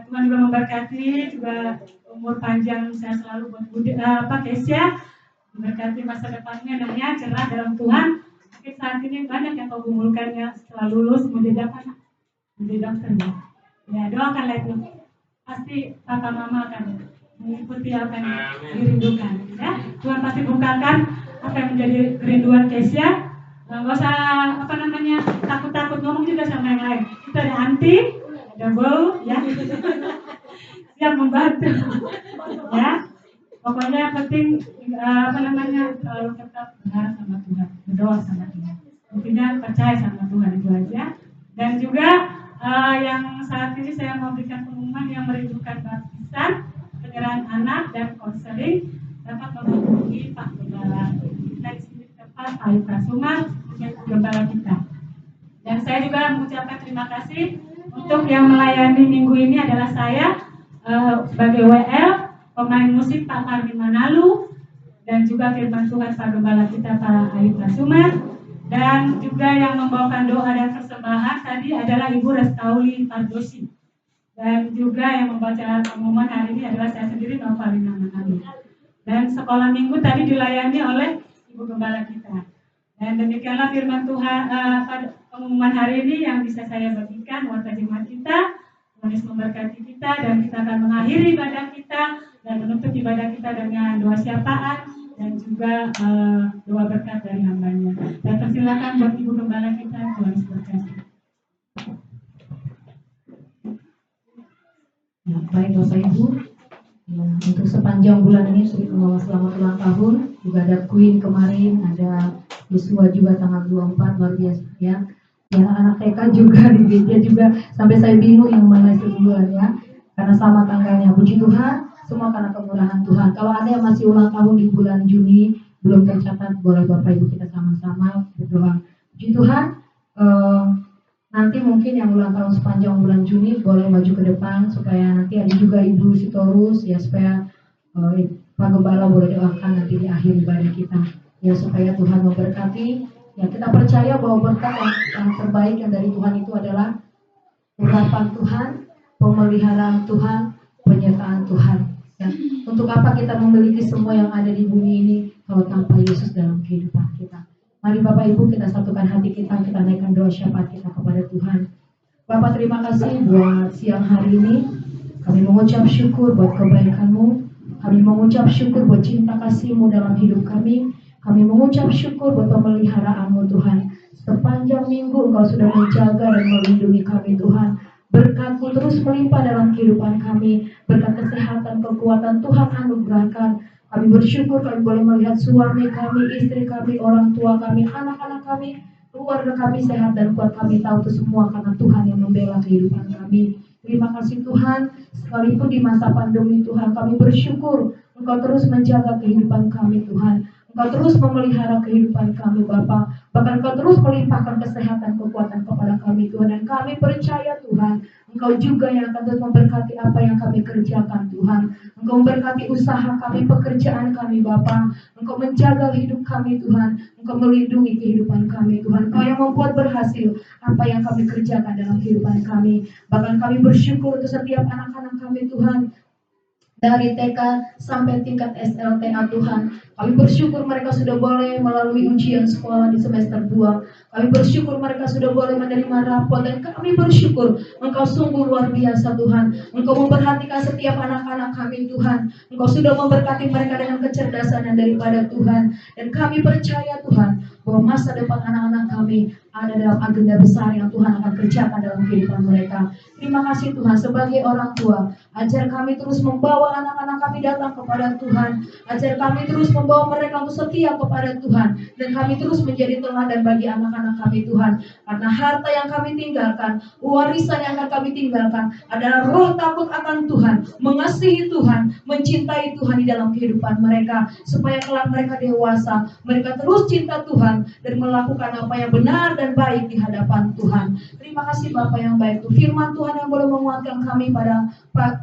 Tuhan juga memberkati, juga umur panjang saya selalu buat Bude, Kesya. Memberkati masa depannya dan ya cerah dalam Tuhan. Mungkin saat ini banyak yang kau gumulkannya setelah lulus menjadi apa? Menjadi dokter ya. Ya doakanlah itu. Pasti papa mama akan mengikuti apa yang dirindukan. Ya, Tuhan pasti bukakan apa yang menjadi kerinduan Kesya. Gak usah takut-takut ngomong juga sama yang lain. Kita ada Anti, ada Bo, ya. Siap membantu. Ya. Pokoknya yang penting selalu tetap berharap sama Tuhan, berdoa sama Tuhan. Intinya percaya sama Tuhan itu aja. Dan juga yang saat ini saya mau berikan pengumuman yang merindukan baptisan, penyerahan anak dan konseling dapat menghubungi Pak Gembala. Kita di sini tempat Pak Yuka Sumar, Gembala kita. Dan saya juga mengucapkan terima kasih untuk yang melayani minggu ini adalah saya sebagai WL, pemain musik Pak Karmin Manalu, dan juga firman Tuhan Pak Gembala kita Pak Ayub Lasumat, dan juga yang membawakan doa dan persembahan tadi adalah Ibu Restauli Pardosi, dan juga yang membaca pengumuman hari ini adalah saya sendiri Novalina Manalu. Dan sekolah minggu tadi dilayani oleh Ibu Gembala kita. Dan demikianlah firman Tuhan pada pengumuman hari ini yang bisa saya bagikan buat jemaat kita. Tuhan memberkati kita, dan kita akan mengakhiri ibadah kita dan menutup ibadah kita dengan doa syafaat dan juga doa berkat dari hambanya. Dan persilakan buat Ibu Gembala kita, Tuhan memberkati. Ya, baik Bapak Ibu, ya, untuk sepanjang bulan ini selamat ulang tahun. Juga ada Queen kemarin, ada Yesua juga tanggal 24, luar biasa ya. Ya, anak TK juga di gereja juga, sampai saya bingung yang mana sebulannya karena sama tanggalnya. Puji Tuhan, semua karena kemurahan Tuhan. Kalau ada yang masih ulang tahun di bulan Juni belum tercatat, boleh Bapak Ibu kita sama-sama berdoa. Puji Tuhan, nanti mungkin yang ulang tahun sepanjang bulan Juni boleh maju ke depan supaya nanti ada juga Ibu Sitorus ya, supaya Pak Gembala boleh doakan nanti di akhir ibadah kita ya, supaya Tuhan memberkati. Ya, kita percaya bahwa berkat yang terbaik yang dari Tuhan itu adalah urapan Tuhan, pemeliharaan Tuhan, penyertaan Tuhan. Ya, untuk apa kita memiliki semua yang ada di bumi ini kalau tanpa Yesus dalam kehidupan kita? Mari Bapak Ibu kita satukan hati kita naikkan doa syafaat kita kepada Tuhan. Bapak, terima kasih buat siang hari ini. Kami mengucap syukur buat kebaikan-Mu. Kami mengucap syukur buat cinta kasih-Mu dalam hidup kami. Kami mengucap syukur buat pemeliharaan-Mu Tuhan. Sepanjang minggu Engkau sudah menjaga dan melindungi kami Tuhan. Berkat-Mu terus melimpah dalam kehidupan kami. Berkat kesehatan, kekuatan Tuhan anugerahkan. Kami bersyukur kami boleh melihat suami kami, istri kami, orang tua kami, anak-anak kami, keluarga kami sehat dan kuat. Kami tahu itu semua karena Tuhan yang membela kehidupan kami. Terima kasih Tuhan, sekalipun di masa pandemi Tuhan kami bersyukur Engkau terus menjaga kehidupan kami Tuhan. Engkau terus memelihara kehidupan kami Bapa. Bahkan Engkau terus melimpahkan kesehatan, kekuatan kepada kami Tuhan. Dan kami percaya Tuhan, Engkau juga yang akan terus memberkati apa yang kami kerjakan Tuhan. Engkau memberkati usaha kami, pekerjaan kami Bapa. Engkau menjaga hidup kami Tuhan. Engkau melindungi kehidupan kami Tuhan. Engkau yang membuat berhasil apa yang kami kerjakan dalam kehidupan kami. Bahkan kami bersyukur untuk setiap anak-anak kami Tuhan. Dari TK sampai tingkat SLTA Tuhan. Kami bersyukur mereka sudah boleh melalui ujian sekolah di semester 2. Kami bersyukur mereka sudah boleh menerima rapot. Dan kami bersyukur Engkau sungguh luar biasa Tuhan. Engkau memperhatikan setiap anak-anak kami Tuhan. Engkau sudah memberkati mereka dengan kecerdasan yang daripada Tuhan. Dan kami percaya Tuhan bahwa masa depan anak-anak kami ada dalam agenda besar yang Tuhan akan kerjakan dalam kehidupan mereka. Terima kasih Tuhan, sebagai orang tua, ajar kami terus membawa anak-anak kami datang kepada Tuhan. Ajar kami terus membawa mereka untuk setia kepada Tuhan. Dan kami terus menjadi teladan bagi anak-anak kami Tuhan. Karena harta yang kami tinggalkan, warisan yang akan kami tinggalkan adalah roh takut akan Tuhan, mengasihi Tuhan, mencintai Tuhan di dalam kehidupan mereka. Supaya kelak mereka dewasa, mereka terus cinta Tuhan dan melakukan apa yang benar dan baik di hadapan Tuhan. Terima kasih Bapa yang baik. Firman Tuhan yang boleh menguatkan kami pada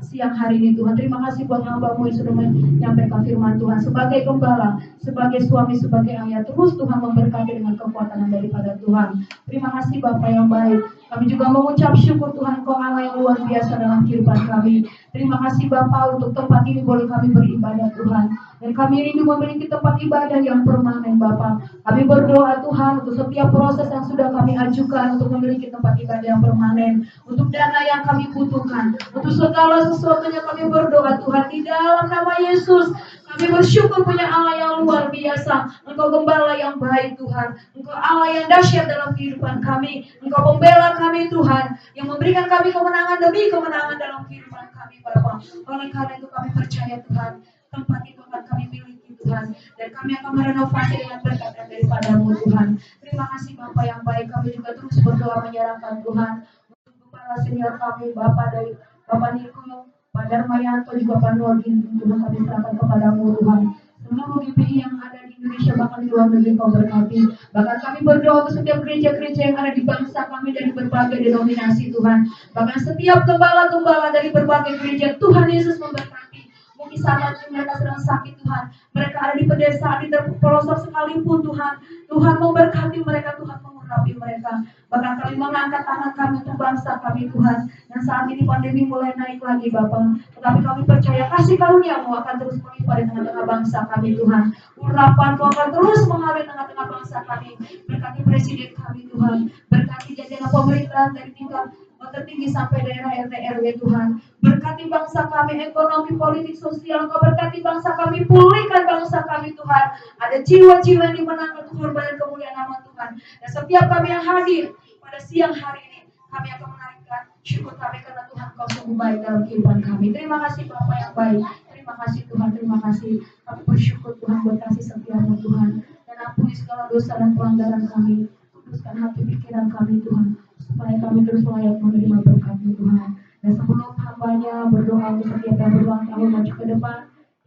siang hari ini Tuhan. Terima kasih buat hamba-Mu yang sudah menyampaikan firman Tuhan. Sebagai gembala, sebagai suami, sebagai ayah, terus Tuhan memberkati dengan kekuatan daripada Tuhan. Terima kasih Bapa yang baik. Kami juga mengucap syukur Tuhan, Kau Allah yang luar biasa dalam kehidupan kami. Terima kasih Bapa untuk tempat ini boleh kami beribadah Tuhan. Dan kami rindu memiliki tempat ibadah yang permanen Bapa. Kami berdoa Tuhan untuk setiap proses yang sudah kami ajukan untuk memiliki tempat ibadah yang permanen. Untuk dana yang kami butuhkan. Untuk segala sesuatunya kami berdoa Tuhan di dalam nama Yesus. Kami bersyukur punya Allah yang luar biasa. Engkau gembala yang baik Tuhan. Engkau Allah yang dahsyat dalam kehidupan kami. Engkau pembela kami Tuhan. Yang memberikan kami kemenangan demi kemenangan dalam kehidupan kami Bapa. Oleh karena itu kami percaya Tuhan, tempat itu akan kami miliki Tuhan. Dan kami akan merenovasi dengan berkat daripada-Mu Tuhan. Terima kasih Bapa yang baik. Kami juga terus berdoa menyerahkan Tuhan. Untuk kepala senior kami Bapak dari Bapak Niko, Pak Darmayanto, juga Pak Nuagin, Tuhan kami serahkan kepada-Mu Tuhan. Seluruh GPI yang ada di Indonesia bahkan di luar negeri Kau berkati. Bahkan kami berdoa untuk setiap gereja-gereja yang ada di bangsa kami dari berbagai denominasi Tuhan. Bahkan setiap gembala-gembala dari berbagai gereja Tuhan Yesus memberkati. Mungkin saat mereka sedang sakit Tuhan. Mereka ada di pedesaan, di pelosok sekalipun Tuhan. Tuhan memberkati mereka, Tuhan mengurapi mereka. Bahkan kami mengangkat tangan kami untuk bangsa kami Tuhan. Dan saat ini pandemi mulai naik lagi Bapa. Tetapi kami percaya kasih karunia-Mu akan terus melimpah di tengah-tengah bangsa kami Tuhan. Urapan-Mu akan terus mengalir di tengah-tengah bangsa kami. Berkati presiden kami Tuhan. Berkati jajaran pemerintah dari tingkat tertinggi sampai daerah RT RW Tuhan. Berkati bangsa kami, ekonomi, politik, sosial. Engkau berkati bangsa kami, pulihkan bangsa kami Tuhan. Ada jiwa-jiwa yang dimenangkan untuk korban dan kemuliaan nama Tuhan. Dan setiap kami yang hadir pada siang hari ini, kami akan menaikkan syukur kami karena Tuhan Kau sungguh baik dalam kehidupan kami. Terima kasih Bapa yang baik. Terima kasih Tuhan, terima kasih. Kami bersyukur Tuhan buat kasih setia-Mu Tuhan. Dan ampuni segala dosa dan pelanggaran kami. Kuduskan hati pikiran kami Tuhan, supaya kami terus layak menerima berkat-Mu Tuhan. Dan sebelum hamba-Nya berdoa untuk setiap yang berulang tahun maju ke depan,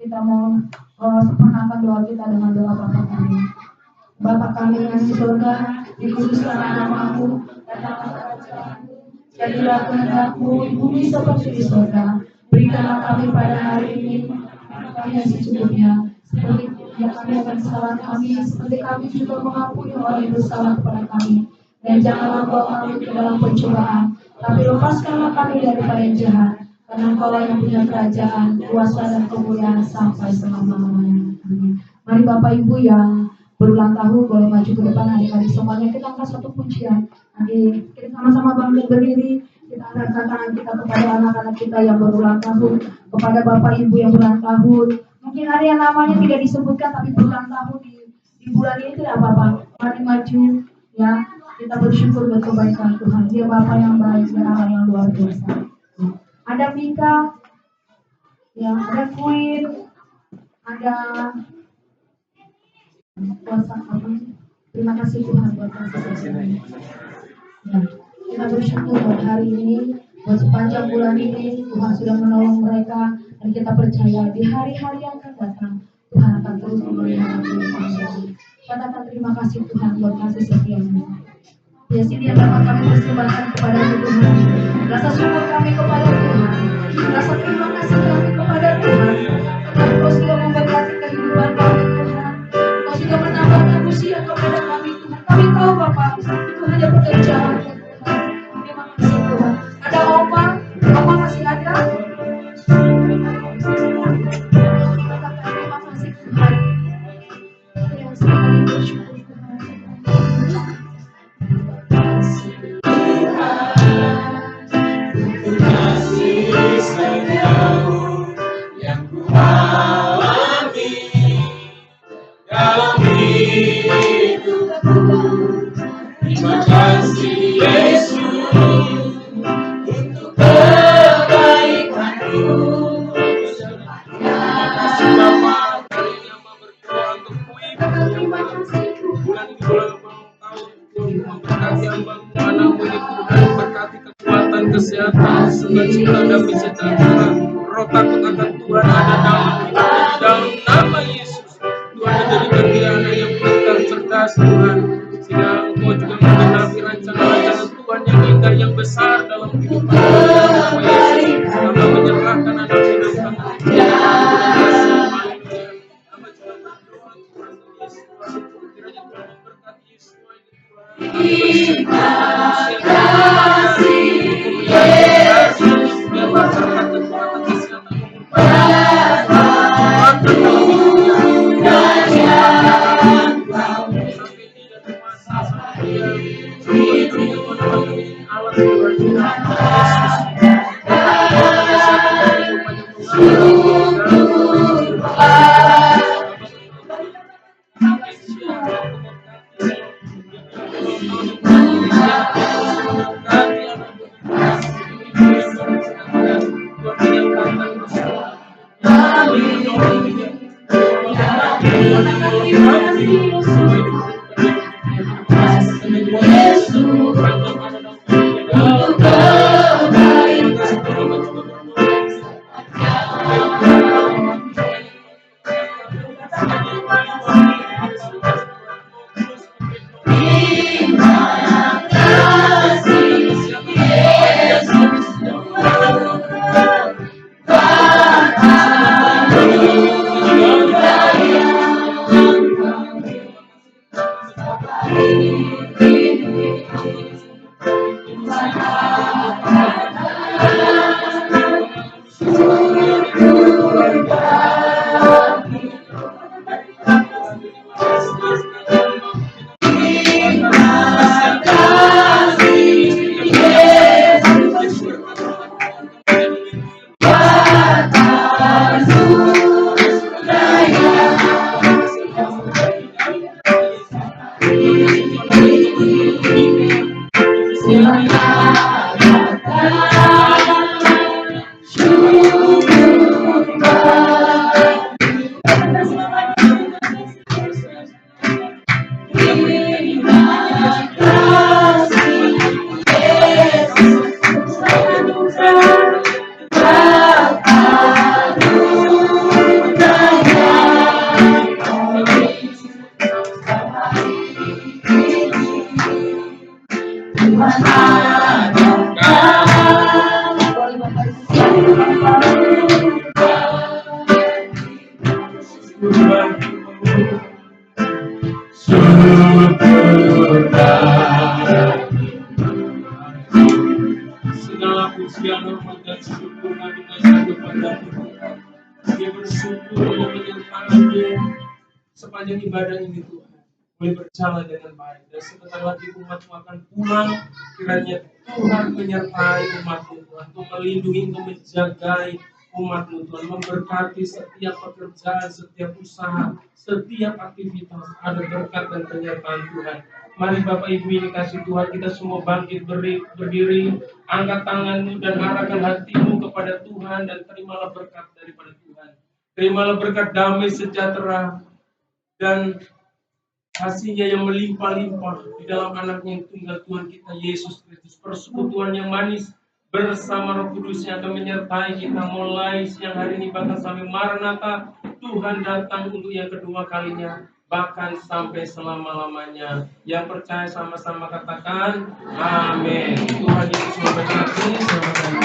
kita mau sempurnakan doa kita dengan doa Bapa kami. Bapa kami yang di surga, dikuduskanlah nama-Mu, datanglah kerajaan-Mu, jadilah kehendak-Mu di bumi seperti di surga. Berikanlah kami pada hari ini kami yang secukupnya, seperti yang kami akan kesalahan kami, seperti kami juga mengampuni orang yang bersalah kepada kami. Dan janganlah bawa kami ke dalam pencobaan, tapi lepaskanlah kami daripada yang jahat. Karena Engkau yang punya kerajaan, kuasa dan kemuliaan sampai selama-lamanya. Amin. Mari Bapak Ibu yang berulang tahun boleh maju ke depan, adik-adik semuanya kita angkat satu pujian. Nanti kita sama-sama bangkit berdiri, kita angkat tangan kita kepada anak-anak kita yang berulang tahun, kepada Bapak Ibu yang berulang tahun. Mungkin ada yang namanya tidak disebutkan tapi berulang tahun di bulan ini, tidak apa-apa. Mari maju ya. Kita bersyukur buat kebaikan Tuhan. Dia Bapa yang baik, dia Allah yang luar biasa. Ada Mika, ya, ada Queen, ada kuasa apa? Terima kasih Tuhan buat kasih sayang. Ya, kita bersyukur buat hari ini, buat sepanjang bulan ini Tuhan sudah menolong mereka, dan kita percaya di hari-hari yang akan datang Tuhan akan terus memelihara mereka. Katakan terima kasih Tuhan buat kasih setia-Mu. Ya, sini yang dapat kami persembahkan kepada Tuhan. Rasa syukur kami kepada Tuhan. Rasa terima kasih kami kepada Tuhan. Karena Engkau sudah memberkati kehidupan kami Tuhan. Engkau sudah menambahkan usia kepada kami Tuhan. Kami tahu Bapak, itu hanya pekerjaan Tuhan. Terima kasih Tuhan. Ada Oma masih ada? Katakan terima kasih Tuhan. Ya, sekali bersyukur Tuhan. Terima kasih Yesus untuk kebaikan-Mu. Terima kasih Bapak kami yang berdoa untuk Queen. Bulan ini bulan tahun memberkati hamba-Mu, anak-Mu itu dan berkati kekuatan, kesehatan, sukacita, damai sejahtera. Roh takut akan Tuhan ada dalam hidupnya, dalam nama Yesus. Tuhan menjadikan dia anak yang pintar, cerdas Tuhan. Sehingga Engkau juga menggenapi rancangan-rancangan Tuhan yang indah, yang besar dalam kehidupan nama Yesus. Hamba menyerahkan anak dalam tangan Tuhan. Hamba juga berdoa Tuhan Yesus. Kiranya Tuhan memberkati Yesus ini Tuhan. Biar masyarakat kekuatan kesehatan pujian hormat dan syukur kami naikkan kepada-Mu Tuhan. Kami bersyukur yang menyertai sepanjang ibadah ini Tuhan boleh berjalan dengan baik, dan sebentar lagi umat-Mu akan pulang. Kiranya Tuhan menyertai umat-Mu Tuhan, untuk melindungi, untuk menjagai umat-Mu Tuhan, memberkati setiap pekerjaan, setiap usaha, setiap aktivitas, ada berkat dan penyertaan Tuhan. Mari Bapak Ibu ini kasih Tuhan, kita semua bangkit berdiri, angkat tanganmu dan arahkan hatimu kepada Tuhan, dan terimalah berkat daripada Tuhan. Terimalah berkat damai sejahtera dan kasihnya yang melimpah-limpah di dalam anaknya yang tunggal Tuhan kita Yesus Kristus. Persekutuan yang manis bersama Roh Kudus yang akan menyertai kita mulai siang hari ini bahkan sampai Maranatha, Tuhan datang untuk yang kedua kalinya, bahkan sampai selama-lamanya. Yang percaya sama-sama katakan amin. Tuhan Yesus memberkati. Selamat